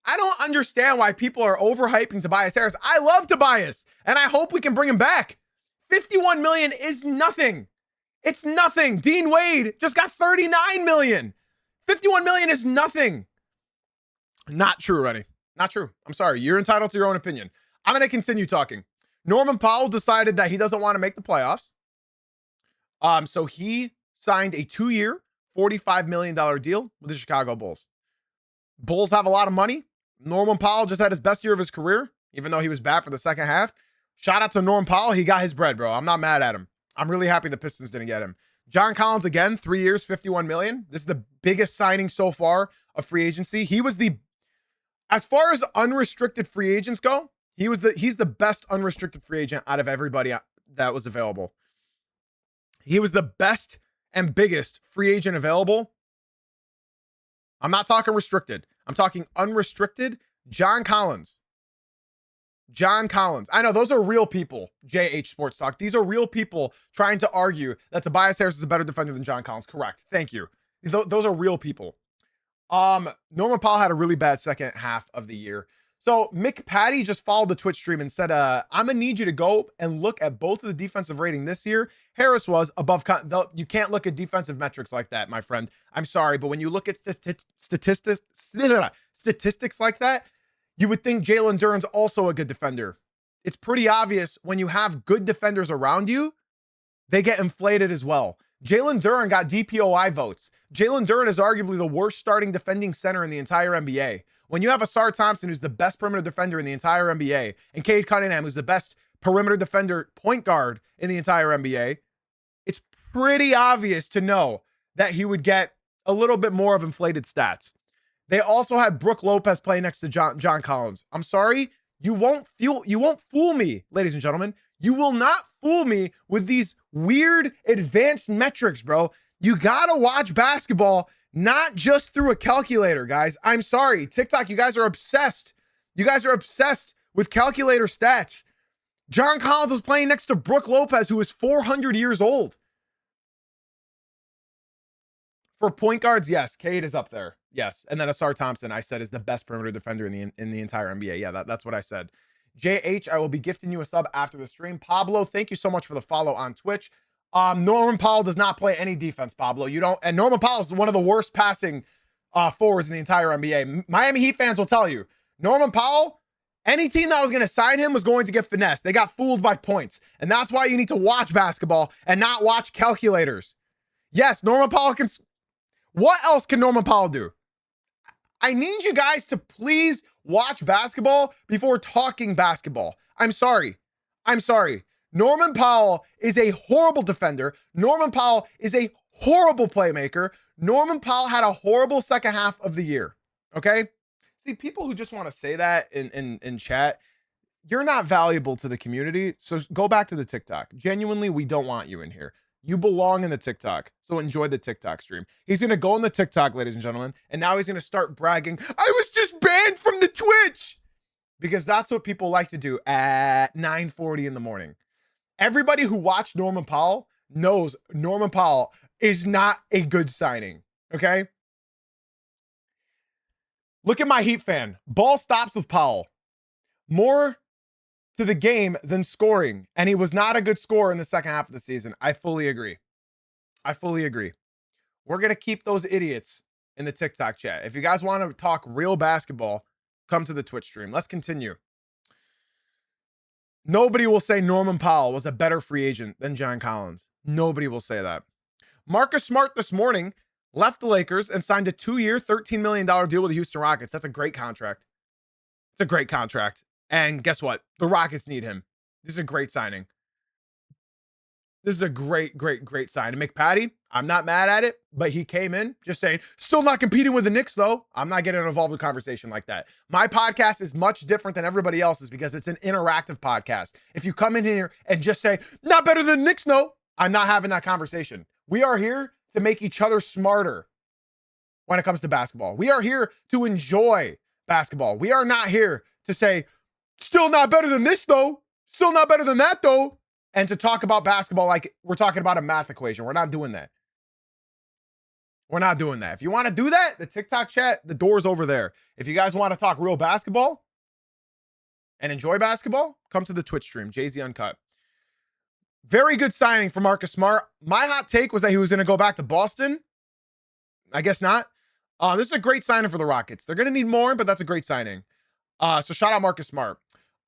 I don't understand why people are overhyping Tobias Harris. I love Tobias, and I hope we can bring him back. $51 million is nothing. It's nothing. Dean Wade just got $39 million. $51 million is nothing. Not true, Rennie. Not true. I'm sorry. You're entitled to your own opinion. I'm going to continue talking. Norman Powell decided that he doesn't want to make the playoffs. So he signed a 2-year, $45 million deal with the Chicago Bulls. Bulls have a lot of money. Norman Powell just had his best year of his career, even though he was bad for the second half. Shout out to Norman Powell. He got his bread, bro. I'm not mad at him. I'm really happy the Pistons didn't get him. John Collins, again, 3 years, $51 million. This is the biggest signing so far of free agency. As far as unrestricted free agents go, he's the best unrestricted free agent out of everybody that was available. He was the best and biggest free agent available. I'm not talking restricted. I'm talking unrestricted. John Collins. I know those are real people, JH Sports Talk. These are real people trying to argue that Tobias Harris is a better defender than John Collins. Correct. Thank you. Those are real people. Norman Powell had a really bad second half of the year. So Mick Patty just followed the Twitch stream and said, I'm going to need you to go and look at both of the defensive rating this year. Harris was above. You can't look at defensive metrics like that, my friend. I'm sorry, but when you look at statistics like that, you would think Jalen Duren's also a good defender. It's pretty obvious when you have good defenders around you, they get inflated as well. Jalen Duren got DPOI votes. Jalen Duren is arguably the worst starting defending center in the entire NBA. When you have Asar Thompson, who's the best perimeter defender in the entire NBA, and Cade Cunningham, who's the best perimeter defender point guard in the entire NBA, it's pretty obvious to know that he would get a little bit more of inflated stats. They also had Brook Lopez play next to John Collins. I'm sorry, you won't fool me, ladies and gentlemen. You will not fool me with these weird advanced metrics, bro. You gotta watch basketball, not just through a calculator, guys. I'm sorry, TikTok, you guys are obsessed. You guys are obsessed with calculator stats. John Collins was playing next to Brook Lopez, who is 400 years old. For point guards, yes, Cade is up there. Yes. And then Asar Thompson, I said, is the best perimeter defender in the entire NBA. Yeah, that's what I said. JH, I will be gifting you a sub after the stream. Pablo, thank you so much for the follow on Twitch. Norman Powell does not play any defense, Pablo. You don't, and Norman Powell is one of the worst passing forwards in the entire NBA. Miami Heat fans will tell you, Norman Powell, any team that was going to sign him was going to get finessed. They got fooled by points. And that's why you need to watch basketball and not watch calculators. Yes, Norman Powell can. What else can Norman Powell do? I need you guys to please watch basketball before talking basketball. I'm sorry. Norman Powell is a horrible defender. Norman Powell is a horrible playmaker. Norman Powell had a horrible second half of the year. Okay? See, people who just want to say that in chat, you're not valuable to the community. So go back to the TikTok. Genuinely, we don't want you in here. You belong in the TikTok. So enjoy the TikTok stream. He's going to go in the TikTok, ladies and gentlemen. And now he's going to start bragging, I was just banned from the Twitch. Because that's what people like to do at 9:40 in the morning. Everybody who watched Norman Powell knows Norman Powell is not a good signing. Okay? Look at my Heat fan. Ball stops with Powell. More to the game than scoring. And he was not a good scorer in the second half of the season. I fully agree. We're going to keep those idiots in the TikTok chat. If you guys want to talk real basketball, come to the Twitch stream. Let's continue. Nobody will say Norman Powell was a better free agent than John Collins. Nobody will say that. Marcus Smart this morning left the Lakers and signed a 2-year, $13 million deal with the Houston Rockets. That's a great contract. It's a great contract. And guess what? The Rockets need him. This is a great signing. This is a great signing. McPatty, I'm not mad at it, but he came in just saying, still not competing with the Knicks, though. I'm not getting involved in a conversation like that. My podcast is much different than everybody else's because it's an interactive podcast. If you come in here and just say, not better than the Knicks, no, I'm not having that conversation. We are here to make each other smarter when it comes to basketball. We are here to enjoy basketball. We are not here to say, still not better than this, though. Still not better than that, though. And to talk about basketball like we're talking about a math equation. We're not doing that. If you want to do that, the TikTok chat, the door's over there. If you guys want to talk real basketball and enjoy basketball, come to the Twitch stream, Jay-Z Uncut. Very good signing for Marcus Smart. My hot take was that he was going to go back to Boston. I guess not. This is a great signing for the Rockets. They're going to need more, but that's a great signing. So shout out Marcus Smart.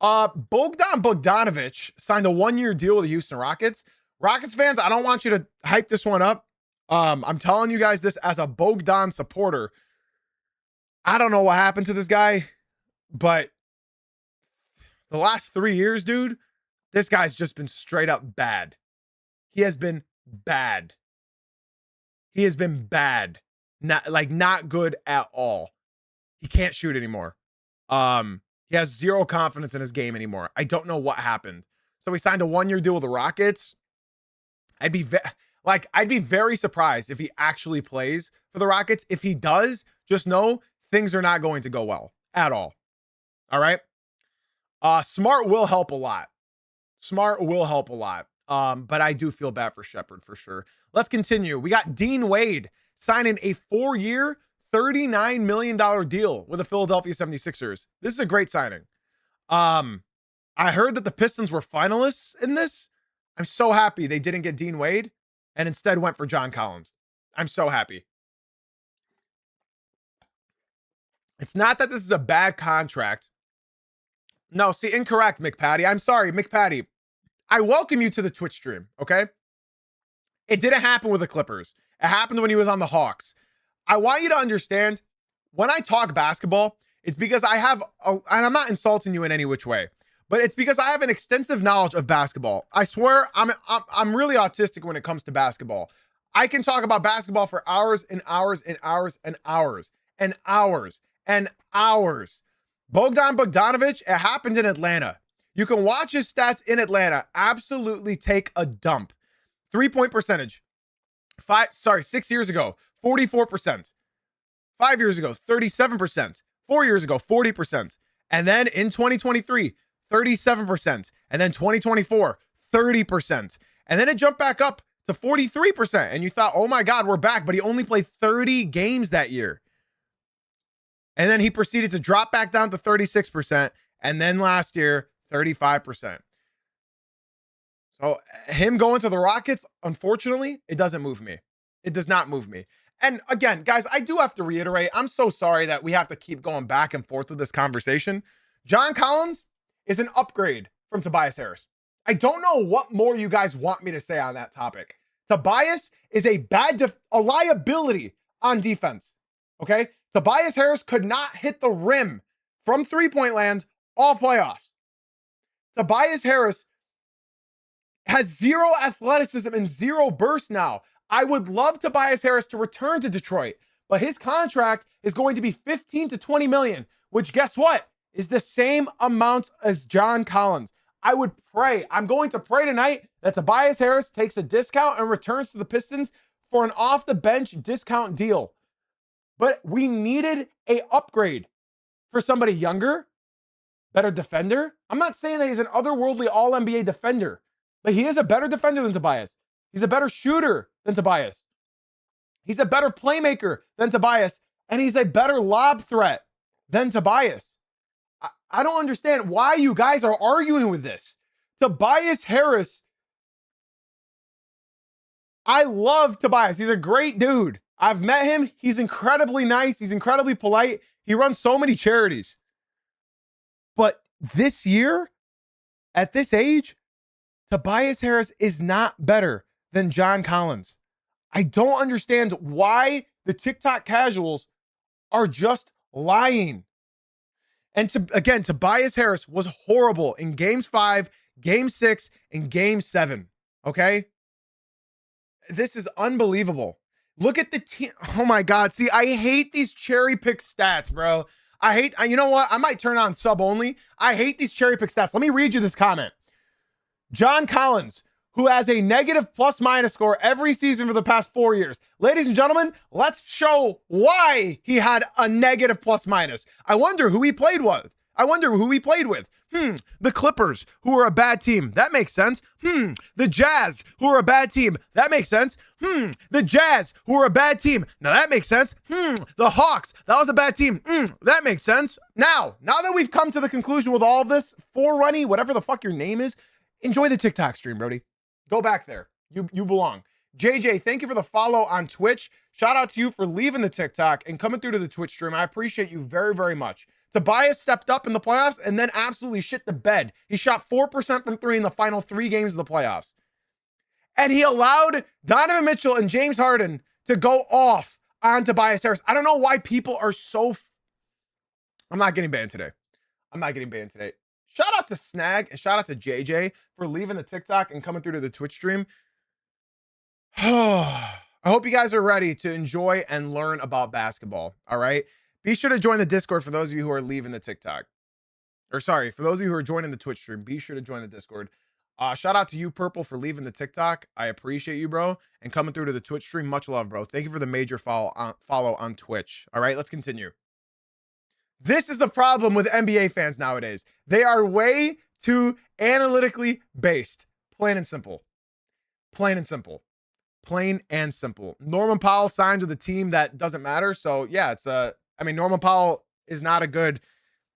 Bogdan Bogdanovic signed a 1-year deal with the Houston Rockets. Rockets fans, I don't want you to hype this one up. I'm telling you guys this as a Bogdan supporter. I don't know what happened to this guy, but the last 3 years, dude, this guy's just been straight up bad. He has been bad. Not good at all. He can't shoot anymore. He has zero confidence in his game anymore. I don't know what happened. So he signed a 1-year deal with the Rockets. I'd be very surprised if he actually plays for the Rockets. If he does, just know things are not going to go well at all. All right. Smart will help a lot. But I do feel bad for Shepherd for sure. Let's continue. We got Dean Wade signing a 4-year, $39 million deal with the Philadelphia 76ers. This is a great signing. I heard that the Pistons were finalists in this. I'm so happy they didn't get Dean Wade and instead went for John Collins. I'm so happy. It's not that this is a bad contract. No, see, incorrect, McPatty. I'm sorry, McPatty. I welcome you to the Twitch stream, okay? It didn't happen with the Clippers. It happened when he was on the Hawks. I want you to understand, when I talk basketball, it's because and I'm not insulting you in any which way, but it's because I have an extensive knowledge of basketball. I swear I'm really autistic when it comes to basketball. I can talk about basketball for hours and hours and hours and hours and hours and hours. Bogdan Bogdanovic, it happened in Atlanta. You can watch his stats in Atlanta. Absolutely take a dump. 3-point percentage. 6 years ago, 44%. 5 years ago, 37%. 4 years ago, 40%. And then in 2023, 37%. And then 2024, 30%. And then it jumped back up to 43%. And you thought, oh my God, we're back. But he only played 30 games that year. And then he proceeded to drop back down to 36%. And then last year, 35%. So him going to the Rockets, unfortunately, it doesn't move me. It does not move me. And again, guys, I do have to reiterate, I'm so sorry that we have to keep going back and forth with this conversation. John Collins is an upgrade from Tobias Harris. I don't know what more you guys want me to say on that topic. Tobias is a liability on defense. Okay? Tobias Harris could not hit the rim from three-point land all playoffs. Tobias Harris has zero athleticism and zero burst now. I would love Tobias Harris to return to Detroit, but his contract is going to be 15 to 20 million, which guess what? Is the same amount as John Collins. I would pray. I'm going to pray tonight that Tobias Harris takes a discount and returns to the Pistons for an off the bench discount deal. But we needed a upgrade for somebody younger, better defender. I'm not saying that he's an otherworldly all NBA defender, but he is a better defender than Tobias. He's a better shooter than Tobias. He's a better playmaker than Tobias, and he's a better lob threat than Tobias. I don't understand why you guys are arguing with this. Tobias Harris, I love Tobias. He's a great dude. I've met him. He's incredibly nice. He's incredibly polite. He runs so many charities. But this year, at this age, Tobias Harris is not better than John Collins. I don't understand why the TikTok casuals are just lying. And again, Tobias Harris was horrible in games 5, game 6, and game 7. Okay? This is unbelievable. Look at the team. Oh my God. See, I hate these cherry pick stats, bro. You know what? I might turn on sub only. I hate these cherry pick stats. Let me read you this comment. John Collins, who has a negative plus minus score every season for the past 4 years. Ladies and gentlemen, let's show why he had a negative plus minus. I wonder who he played with. The Clippers, who are a bad team. That makes sense. The Jazz, who are a bad team. That makes sense. The Jazz, who are a bad team. Now that makes sense. The Hawks, that was a bad team. That makes sense. Now that we've come to the conclusion with all of this, Forerunny, whatever the fuck your name is, enjoy the TikTok stream, Brody. Go back there. You belong. JJ, thank you for the follow on Twitch. Shout out to you for leaving the TikTok and coming through to the Twitch stream. I appreciate you very, very much. Tobias stepped up in the playoffs and then absolutely shit the bed. He shot 4% from 3 in the final 3 games of the playoffs. And he allowed Donovan Mitchell and James Harden to go off on Tobias Harris. I don't know why people are so... I'm not getting banned today. Shout out to Snag and shout out to JJ for leaving the TikTok and coming through to the Twitch stream. I hope you guys are ready to enjoy and learn about basketball. All right. Be sure to join the Discord for those of you who are leaving the TikTok. For those of you who are joining the Twitch stream, be sure to join the Discord. Shout out to you, Purple, for leaving the TikTok. I appreciate you, bro. And coming through to the Twitch stream. Much love, bro. Thank you for the major follow on Twitch. All right, let's continue. This is the problem with NBA fans nowadays. They are way too analytically based. Plain and simple. Norman Powell signed with a team that doesn't matter. So yeah, Norman Powell is not a good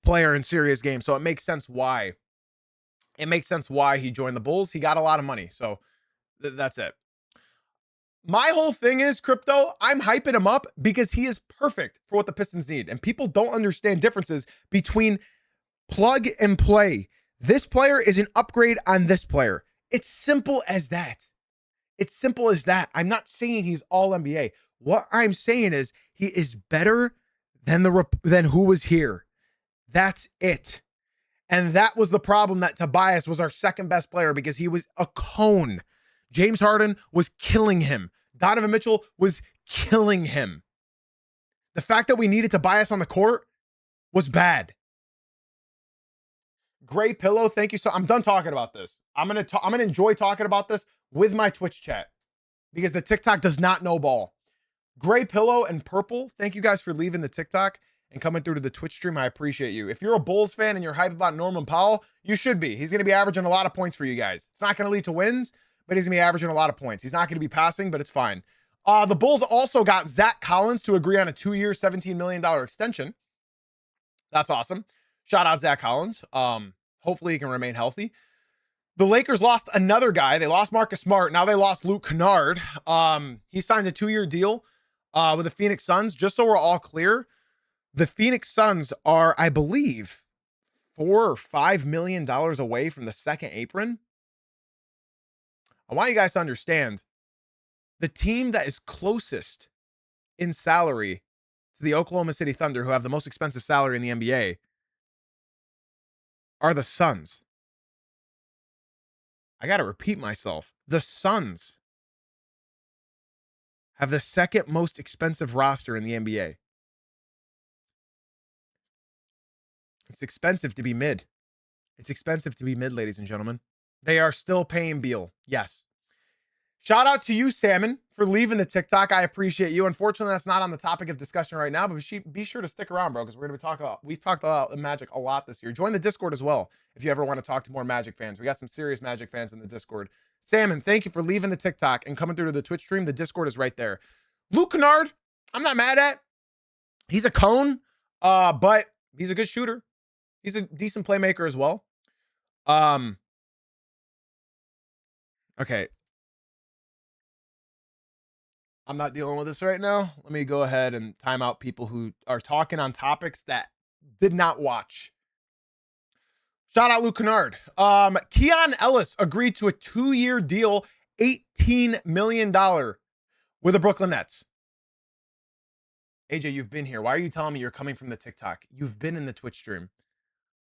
player in serious games. So it makes sense why. He joined the Bulls. He got a lot of money. So that's it. My whole thing is, Crypto, I'm hyping him up because he is perfect for what the Pistons need. And people don't understand differences between plug and play. This player is an upgrade on this player. It's simple as that. I'm not saying he's all NBA. What I'm saying is he is better than who was here. That's it. And that was the problem, that Tobias was our second best player because he was a cone. James Harden was killing him. Donovan Mitchell was killing him. The fact that we needed Tobias on the court was bad. Gray Pillow, thank you. So I'm done talking about this. I'm gonna enjoy talking about this with my Twitch chat because the TikTok does not know ball. Gray Pillow and Purple, thank you guys for leaving the TikTok and coming through to the Twitch stream. I appreciate you. If you're a Bulls fan and you're hyped about Norman Powell, you should be. He's going to be averaging a lot of points for you guys. It's not going to lead to wins, but he's going to be averaging a lot of points. He's not going to be passing, but it's fine. The Bulls also got Zach Collins to agree on a 2-year, $17 million extension. That's awesome. Shout out Zach Collins. Hopefully he can remain healthy. The Lakers lost another guy. They lost Marcus Smart. Now they lost Luke Kennard. He signed a 2-year deal. with the Phoenix Suns. Just so we're all clear, the Phoenix Suns are, I believe, $4 or $5 million away from the second apron. I want you guys to understand the team that is closest in salary to the Oklahoma City Thunder, who have the most expensive salary in the NBA, are the Suns. I got to repeat myself. The Suns have the second most expensive roster in the NBA. It's expensive to be mid. It's expensive to be mid, ladies and gentlemen. They are still paying Beal. Yes. Shout out to you, Salmon, for leaving the TikTok. I appreciate you. Unfortunately, that's not on the topic of discussion right now, but be sure to stick around, bro, because we've talked about Magic a lot this year. Join the Discord as well if you ever want to talk to more Magic fans. We got some serious Magic fans in the Discord. Salmon, thank you for leaving the TikTok and coming through to the Twitch stream. The Discord is right there. Luke Kennard, I'm not mad at. He's a cone, but he's a good shooter. He's a decent playmaker as well. Okay. I'm not dealing with this right now. Let me go ahead and time out people who are talking on topics that did not watch. Shout out Luke Kennard. Keon Ellis agreed to a 2-year deal, $18 million with the Brooklyn Nets. AJ, you've been here. Why are you telling me you're coming from the TikTok? You've been in the Twitch stream.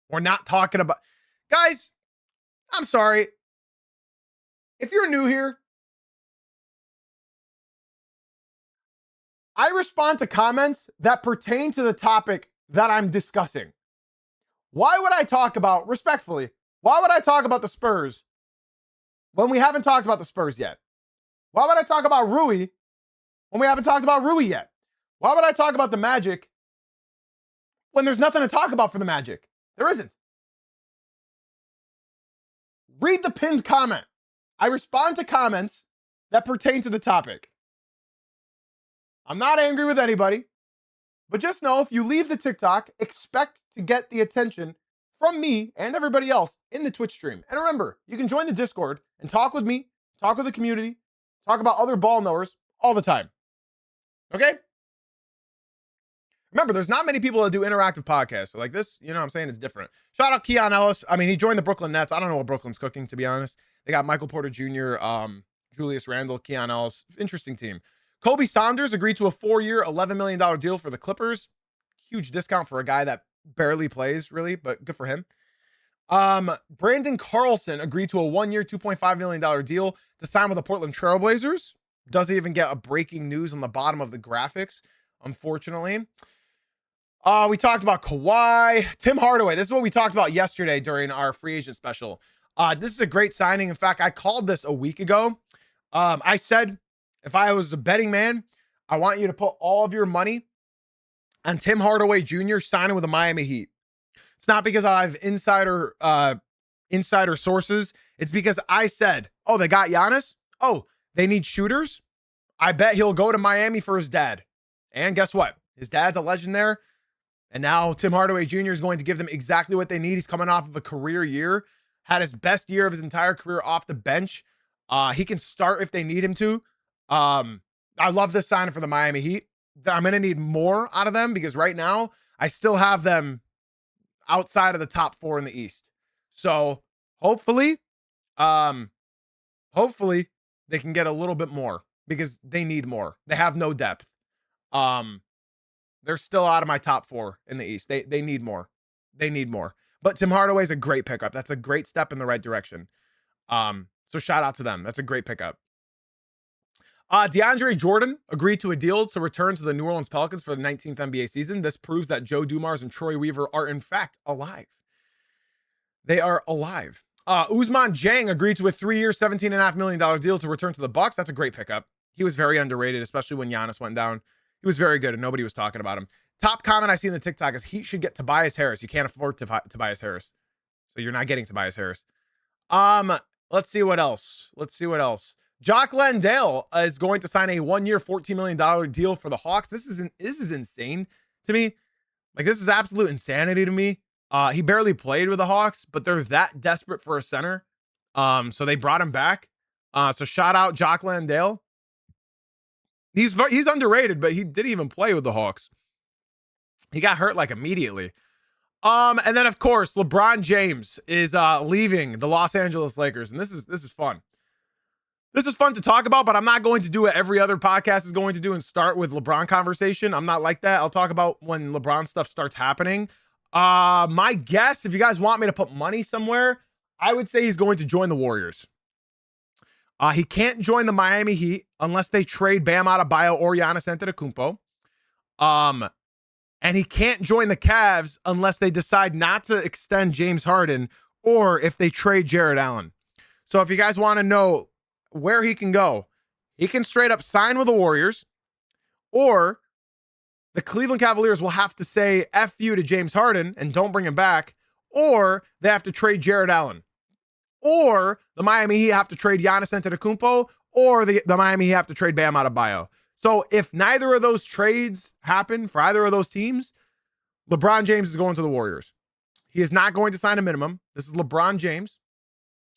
We're not talking about... Guys, I'm sorry. If you're new here, I respond to comments that pertain to the topic that I'm discussing. Why would I talk about, respectfully, why would I talk about the Spurs when we haven't talked about the Spurs yet? Why would I talk about Rui when we haven't talked about Rui yet? Why would I talk about the Magic when there's nothing to talk about for the Magic? There isn't. Read the pinned comment. I respond to comments that pertain to the topic. I'm not angry with anybody, but just know if you leave the TikTok, expect to get the attention from me and everybody else in the Twitch stream. And remember, you can join the Discord and talk with me, talk with the community, talk about other ball knowers all the time. Okay? Remember, there's not many people that do interactive podcasts. So like this, you know what I'm saying? It's different. Shout out Keon Ellis. I mean, he joined the Brooklyn Nets. I don't know what Brooklyn's cooking, to be honest. They got Michael Porter Jr., Julius Randle, Keon Ellis. Interesting team. Kobe Saunders agreed to a 4-year, $11 million deal for the Clippers. Huge discount for a guy that barely plays, really, but good for him. Brandon Carlson agreed to a 1-year, $2.5 million deal to sign with the Portland Trailblazers. Doesn't even get a breaking news on the bottom of the graphics, unfortunately. We talked about Kawhi. Tim Hardaway. This is what we talked about yesterday during our free agent special. This is a great signing. In fact, I called this a week ago. I said, if I was a betting man, I want you to put all of your money on Tim Hardaway Jr. signing with the Miami Heat. It's not because I have insider sources. It's because I said, oh, they got Giannis. Oh, they need shooters. I bet he'll go to Miami for his dad. And guess what? His dad's a legend there. And now Tim Hardaway Jr. is going to give them exactly what they need. He's coming off of a career year, had his best year of his entire career off the bench. He can start if they need him to. I love this signing for the Miami Heat. I'm going to need more out of them because right now I still have them outside of the top 4 in the East. So hopefully they can get a little bit more because they need more. They have no depth. They're still out of my top 4 in the East. They need more. They need more. But Tim Hardaway's a great pickup. That's a great step in the right direction. So shout out to them. That's a great pickup. DeAndre Jordan agreed to a deal to return to the New Orleans Pelicans for the 19th NBA season. This proves that Joe Dumars and Troy Weaver are in fact alive. They are alive. Ousmane Dieng agreed to a 3-year, $17.5 million deal to return to the Bucks. That's a great pickup. He was very underrated, especially when Giannis went down. He was very good and nobody was talking about him. Top comment I see in the TikTok is Heat should get Tobias Harris. You can't afford Tobias Harris. So you're not getting Tobias Harris. Let's see what else. Jock Landale is going to sign a 1-year, $14 million deal for the Hawks. This is insane to me. Like, this is absolute insanity to me. He barely played with the Hawks, but they're that desperate for a center. So they brought him back. So shout out Jock Landale. He's underrated, but he didn't even play with the Hawks. He got hurt like immediately. And then of course, LeBron James is leaving the Los Angeles Lakers, and this is fun. This is fun to talk about, but I'm not going to do what every other podcast is going to do and start with LeBron conversation. I'm not like that. I'll talk about when LeBron stuff starts happening. My guess, if you guys want me to put money somewhere, I would say he's going to join the Warriors. He can't join the Miami Heat unless they trade Bam Adebayo or Giannis Antetokounmpo. And he can't join the Cavs unless they decide not to extend James Harden or if they trade Jared Allen. So if you guys want to know where he can go, he can straight up sign with the Warriors, or the Cleveland Cavaliers will have to say F you to James Harden and don't bring him back, or they have to trade Jared Allen, or the Miami Heat have to trade Giannis Antetokounmpo, or the Miami Heat have to trade Bam Adebayo. So if neither of those trades happen for either of those teams, LeBron James is going to the Warriors. He is not going to sign a minimum. This is LeBron James.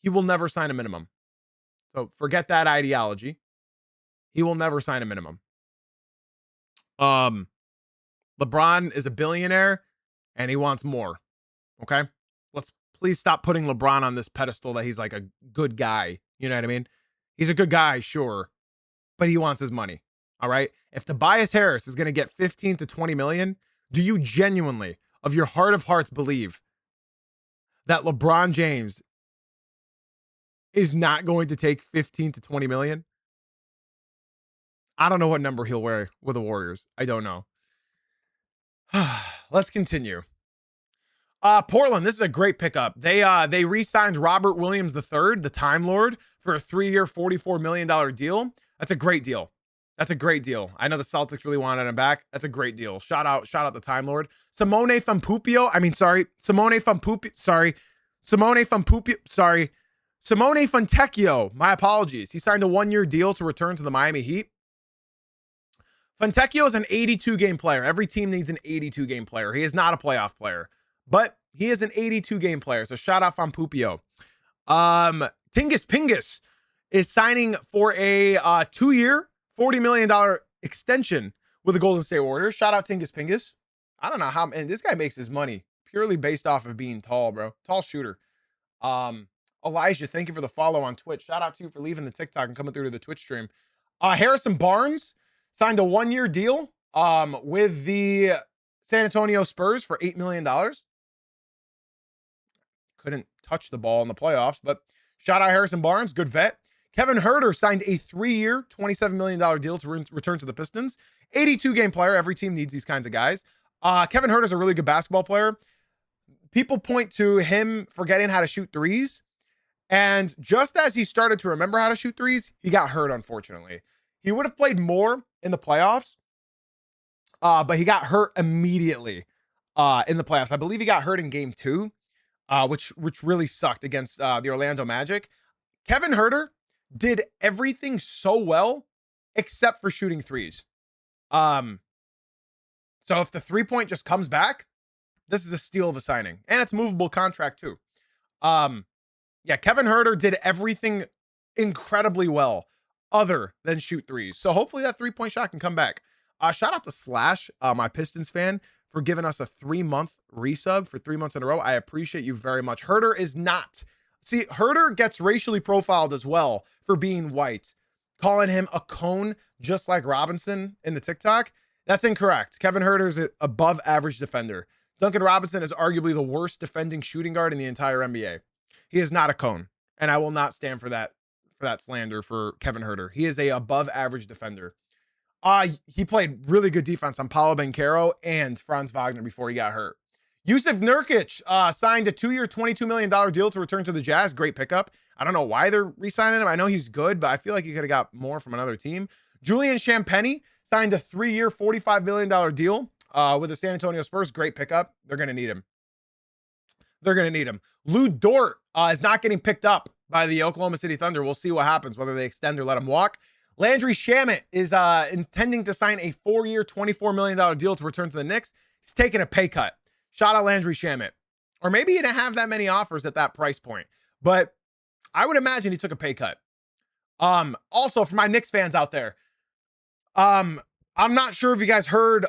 He will never sign a minimum. So forget that ideology. He will never sign a minimum. LeBron is a billionaire and he wants more. Okay? Let's please stop putting LeBron on this pedestal that he's like a good guy. You know what I mean? He's a good guy, sure, but he wants his money. All right? If Tobias Harris is going to get 15 to 20 million, do you genuinely, of your heart of hearts, believe that LeBron James is not going to take 15 to 20 million? I don't know what number he'll wear with the Warriors. I don't know. Let's continue. Portland, this is a great pickup. They re-signed Robert Williams III, the Time Lord, for a 3-year, $44 million deal. That's a great deal. That's a great deal. I know the Celtics really wanted him back. That's a great deal. Shout out the Time Lord. Simone Fontecchio. My apologies. He signed a 1-year deal to return to the Miami Heat. Fontecchio is an 82-game player. Every team needs an 82-game player. He is not a playoff player, but he is an 82-game player. So shout out Fontecchio. Tingis Pingus is signing for a 2-year, $40 million extension with the Golden State Warriors. Shout out Tingis Pingus. I don't know how, and this guy makes his money purely based off of being tall, bro. Tall shooter. Elijah, thank you for the follow on Twitch. Shout out to you for leaving the TikTok and coming through to the Twitch stream. Harrison Barnes signed a 1-year deal with the San Antonio Spurs for $8 million. Couldn't touch the ball in the playoffs, but shout out Harrison Barnes, good vet. Kevin Huerter signed a 3-year, $27 million deal to return to the Pistons. 82-game player. Every team needs these kinds of guys. Kevin Huerter is a really good basketball player. People point to him forgetting how to shoot threes. And just as he started to remember how to shoot threes, he got hurt, unfortunately. He would have played more in the playoffs, but he got hurt immediately in the playoffs. I believe he got hurt in game 2, which really sucked against the Orlando Magic. Kevin Huerter did everything so well except for shooting threes. So if the 3-point just comes back, this is a steal of a signing, and it's a movable contract too. Yeah, Kevin Huerter did everything incredibly well other than shoot threes. So hopefully that 3-point shot can come back. Shout out to Slash, my Pistons fan, for giving us a 3-month resub for 3 months in a row. I appreciate you very much. Huerter is not. See, Huerter gets racially profiled as well for being white, calling him a cone just like Robinson in the TikTok. That's incorrect. Kevin Huerter is an above average defender. Duncan Robinson is arguably the worst defending shooting guard in the entire NBA. He is not a cone, and I will not stand for that slander for Kevin Huerter. He is a above average defender. He played really good defense on Paolo Banchero and Franz Wagner before he got hurt. Yusuf Nurkic signed a 2-year, $22 million deal to return to the Jazz. Great pickup. I don't know why they're re-signing him. I know he's good, but I feel like he could have got more from another team. Julian Champagnie signed a 3-year, $45 million deal with the San Antonio Spurs. Great pickup. They're going to need him. Lou Dort is not getting picked up by the Oklahoma City Thunder. We'll see what happens, whether they extend or let him walk. Landry Shamet is intending to sign a 4-year, $24 million deal to return to the Knicks. He's taking a pay cut. Shout out Landry Shamet. Or maybe he didn't have that many offers at that price point, but I would imagine he took a pay cut. Also, for my Knicks fans out there, I'm not sure if you guys heard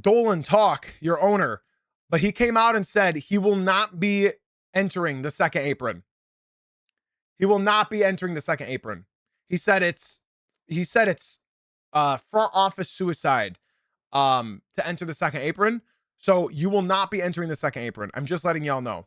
Dolan talk, your owner, but he came out and said he will not be entering the second apron. He will not be entering the second apron. He said it's front office suicide to enter the second apron. So you will not be entering the second apron. I'm just letting y'all know.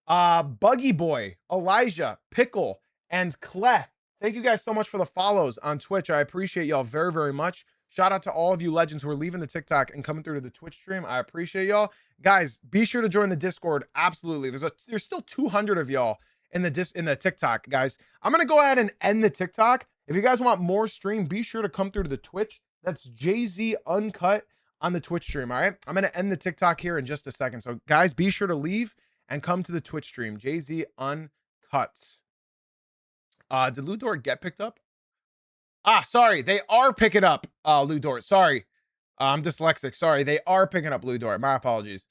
Buggy Boy, Elijah, Pickle, and Cle. Thank you guys so much for the follows on Twitch. I appreciate y'all very, very much. Shout out to all of you legends who are leaving the TikTok and coming through to the Twitch stream. I appreciate y'all. Guys, be sure to join the Discord. Absolutely. There's still 200 of y'all in the TikTok, guys. I'm going to go ahead and end the TikTok. If you guys want more stream, be sure to come through to the Twitch. That's Jay-Z Uncut on the Twitch stream, all right? I'm going to end the TikTok here in just a second. So, guys, be sure to leave and come to the Twitch stream. Jay-Z Uncut. Did Lou Dort get picked up? Sorry. They are picking up Lou Dort. Sorry. I'm dyslexic. Sorry. They are picking up Lou Dort. My apologies.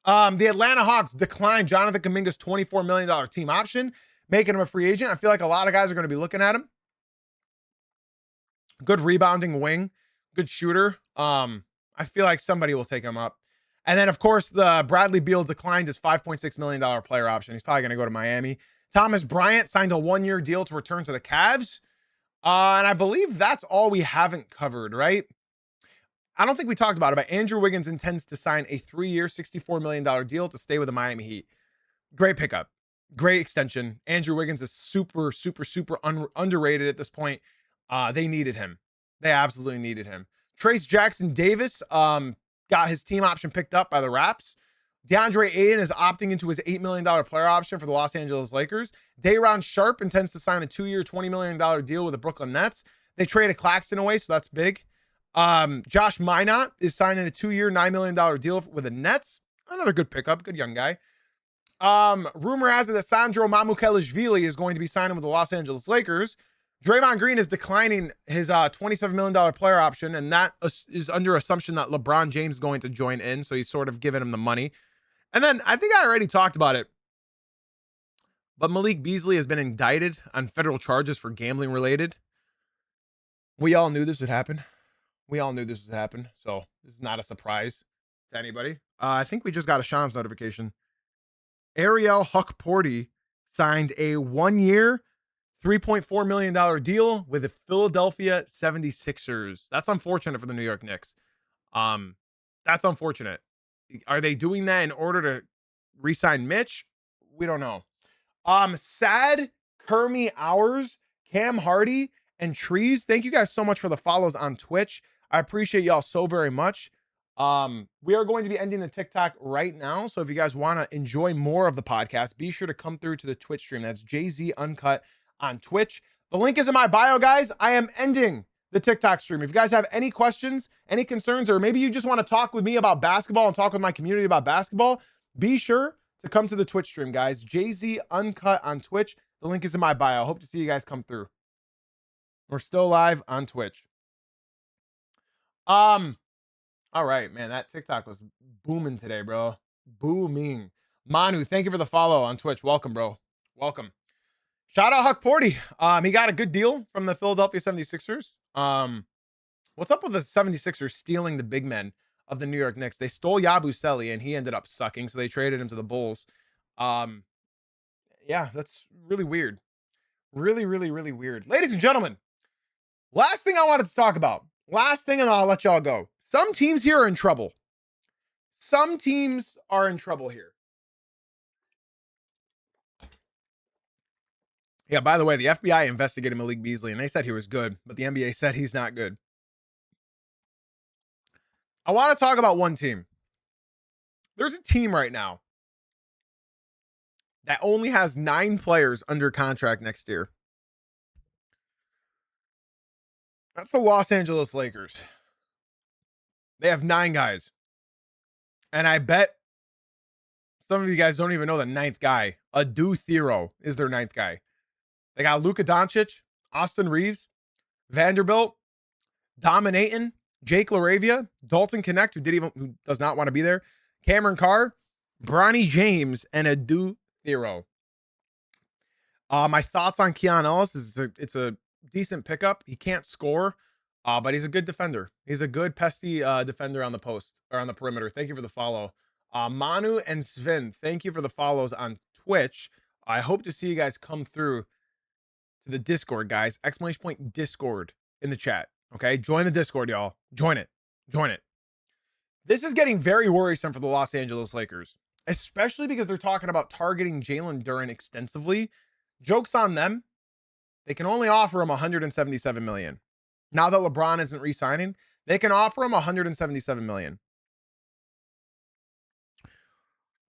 The Atlanta Hawks declined Jonathan Kuminga's $24 million team option, making him a free agent. I feel like a lot of guys are going to be looking at him. Good rebounding wing. Good shooter. I feel like somebody will take him up. And then, of course, the Bradley Beal declined his $5.6 million player option. He's probably going to go to Miami. Thomas Bryant signed a 1-year deal to return to the Cavs. And I believe that's all we haven't covered, right? I don't think we talked about it, but Andrew Wiggins intends to sign a 3-year, $64 million deal to stay with the Miami Heat. Great pickup. Great extension. Andrew Wiggins is super, super, super underrated at this point. They needed him. They absolutely needed him. Trace Jackson Davis got his team option picked up by the Raps. DeAndre Ayton is opting into his $8 million player option for the Los Angeles Lakers. Day'Ron Sharpe intends to sign a 2-year, $20 million deal with the Brooklyn Nets. They traded Claxton away, so that's big. Josh Minot is signing a 2-year, $9 million deal with the Nets. Another good pickup, good young guy. Rumor has it that Sandro Mamukelashvili is going to be signing with the Los Angeles Lakers. Draymond Green is declining his $27 million player option, and that is under assumption that LeBron James is going to join in, so he's sort of giving him the money. And then I think I already talked about it, but Malik Beasley has been indicted on federal charges for gambling related. We all knew this would happen. So this is not a surprise to anybody. I think we just got a Shams notification. Ariel Huckporty signed a 1-year, $3.4 million deal with the Philadelphia 76ers. That's unfortunate for the New York Knicks. That's unfortunate. Are they doing that in order to re-sign Mitch? We don't know. Sad, Kermy Hours, Cam Hardy, and Trees. Thank you guys so much for the follows on Twitch. I appreciate y'all so very much. We are going to be ending the TikTok right now. So if you guys want to enjoy more of the podcast, be sure to come through to the Twitch stream. That's Jay-Z Uncut on Twitch. The link is in my bio, guys. I am ending the TikTok stream. If you guys have any questions, any concerns, or maybe you just want to talk with me about basketball and talk with my community about basketball, be sure to come to the Twitch stream, guys. Jay-Z Uncut on Twitch. The link is in my bio. I hope to see you guys come through. We're still live on Twitch. All right, man. That TikTok was booming today, bro. Booming. Manu, thank you for the follow on Twitch. Welcome, bro. Welcome. Shout out Huckporty. He got a good deal from the Philadelphia 76ers. What's up with the 76ers stealing the big men of the New York Knicks? They stole Yabusele and he ended up sucking, so they traded him to the Bulls. Yeah, that's really weird. Really, really, really weird. Ladies and gentlemen, last thing I wanted to talk about. Last thing, and I'll let y'all go. Some teams here are in trouble. Some teams are in trouble here. Yeah, by the way, the FBI investigated Malik Beasley, and they said he was good, but the NBA said he's not good. I want to talk about one team. There's a team right now that only has 9 players under contract next year. That's the Los Angeles Lakers. They have 9 guys. And I bet some of you guys don't even know the 9th guy. Adu Thero is their 9th guy. They got Luka Doncic, Austin Reeves, Vanderbilt, Dominatin, Jake LaRavia, Dalton Connect, who does not want to be there, Cameron Carr, Bronny James, and Adu Thero. My thoughts on Keon Ellis is it's a decent pickup. He can't score, but he's a good defender. He's a good pesty defender on the post or on the perimeter. Thank you for the follow. Manu and Sven, thank you for the follows on Twitch. I hope to see you guys come through to the Discord, guys. Exclamation point Discord in the chat. Okay, join the Discord, y'all. Join it. Join it. This is getting very worrisome for the Los Angeles Lakers, especially because they're talking about targeting Jalen Duren extensively. Joke's on them. They can only offer him $177 million. Now that LeBron isn't re-signing, they can offer him $177 million.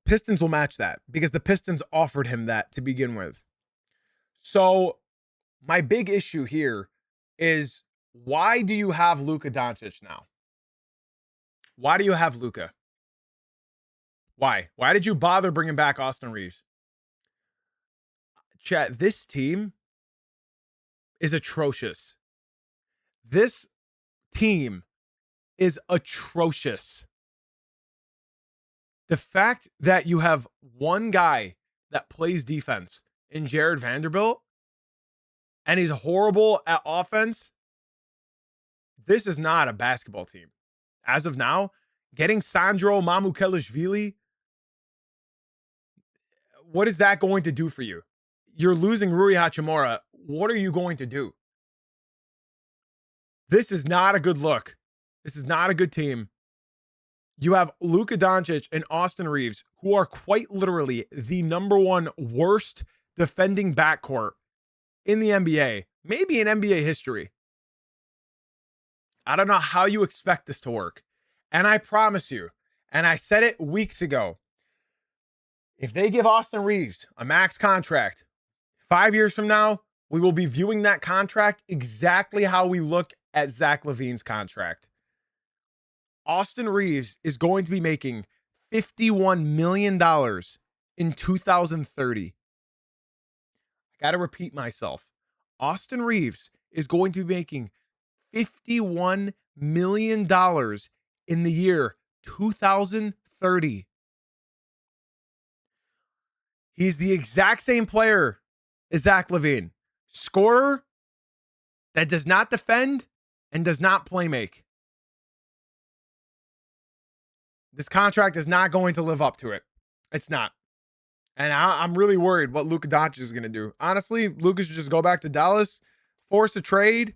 Pistons will match that because the Pistons offered him that to begin with. So my big issue here is, why do you have Luka Doncic now? Why do you have Luka? Why? Why did you bother bringing back Austin Reeves? Chat, this team is atrocious. This team is atrocious. The fact that you have one guy that plays defense in Jared Vanderbilt and he's horrible at offense, this is not a basketball team. As of now, getting Sandro Mamukelashvili, what is that going to do for you? You're losing Rui Hachimura. What are you going to do? This is not a good look. This is not a good team. You have Luka Doncic and Austin Reeves, who are quite literally the number one worst defending backcourt in the NBA, maybe in NBA history. I don't know how you expect this to work. And I promise you, and I said it weeks ago, if they give Austin Reeves a max contract, 5 years from now, we will be viewing that contract exactly how we look at Zach LaVine's contract. Austin Reeves is going to be making $51 million in 2030. I got to repeat myself. Austin Reeves is going to be making $51 million in the year 2030. He's the exact same player as Zach LaVine. Scorer that does not defend and does not play make. This contract is not going to live up to it. It's not. And I'm really worried what Luka Doncic is going to do. Honestly, Luka should just go back to Dallas, force a trade,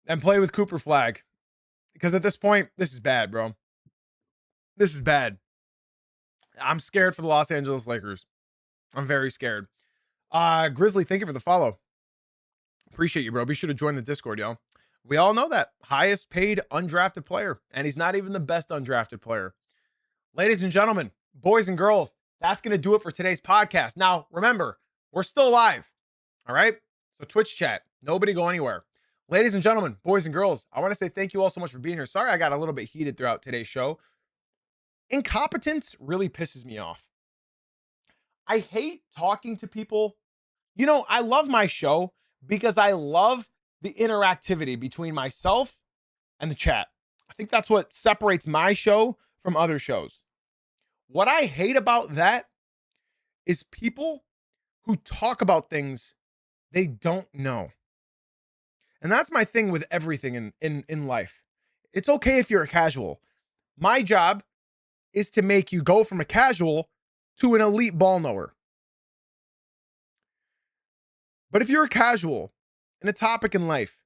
and play with Cooper Flag. Because at this point, this is bad, bro. This is bad. I'm scared for the Los Angeles Lakers. I'm very scared. Grizzly, thank you for the follow. Appreciate you, bro. Be sure to join the Discord, y'all. We all know that. Highest paid undrafted player. And he's not even the best undrafted player. Ladies and gentlemen, boys and girls, that's going to do it for today's podcast. Now, remember, we're still live. All right? So Twitch chat. Nobody go anywhere. Ladies and gentlemen, boys and girls, I want to say thank you all so much for being here. Sorry I got a little bit heated throughout today's show. Incompetence really pisses me off. I hate talking to people. You know, I love my show because I love the interactivity between myself and the chat. I think that's what separates my show from other shows. What I hate about that is people who talk about things they don't know. And that's my thing with everything in life. It's okay if you're a casual. My job is to make you go from a casual to an elite ball knower. But if you're a casual in a topic in life,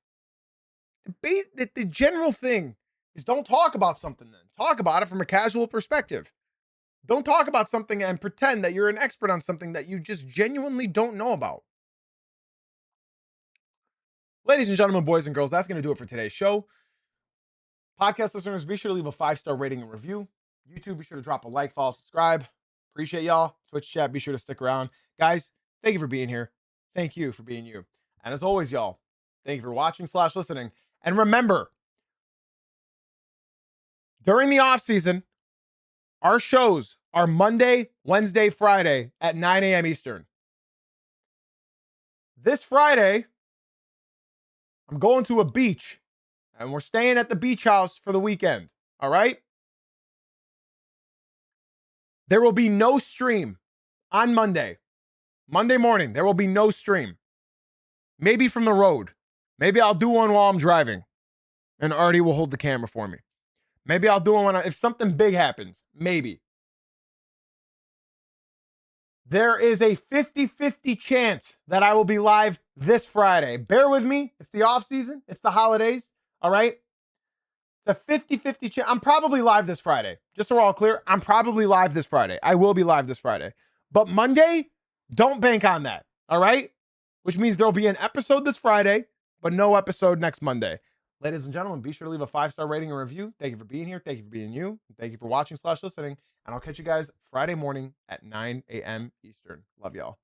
the general thing is don't talk about something then. Talk about it from a casual perspective. Don't talk about something and pretend that you're an expert on something that you just genuinely don't know about. Ladies and gentlemen, boys and girls, that's going to do it for today's show. Podcast listeners, be sure to leave a 5-star rating and review. YouTube, be sure to drop a like, follow, subscribe. Appreciate y'all. Twitch chat, be sure to stick around. Guys, thank you for being here. Thank you for being you. And as always, y'all, thank you for watching/listening. And remember, during the off season, our shows are Monday, Wednesday, Friday at 9 a.m. Eastern. This Friday, I'm going to a beach and we're staying at the beach house for the weekend. All right? There will be no stream on Monday. Monday morning, there will be no stream. Maybe from the road. Maybe I'll do one while I'm driving and Artie will hold the camera for me. Maybe I'll do one if something big happens. Maybe. There is a 50-50 chance that I will be live this Friday. Bear with me. It's the off season. It's the holidays. All right. It's a 50-50 chance. I'm probably live this Friday. Just so we're all clear, I'm probably live this Friday. I will be live this Friday. But Monday, don't bank on that. All right. Which means there'll be an episode this Friday, but no episode next Monday. Ladies and gentlemen, be sure to leave a 5-star rating and review. Thank you for being here. Thank you for being you. Thank you for watching/listening. And I'll catch you guys Friday morning at 9 a.m. Eastern. Love y'all.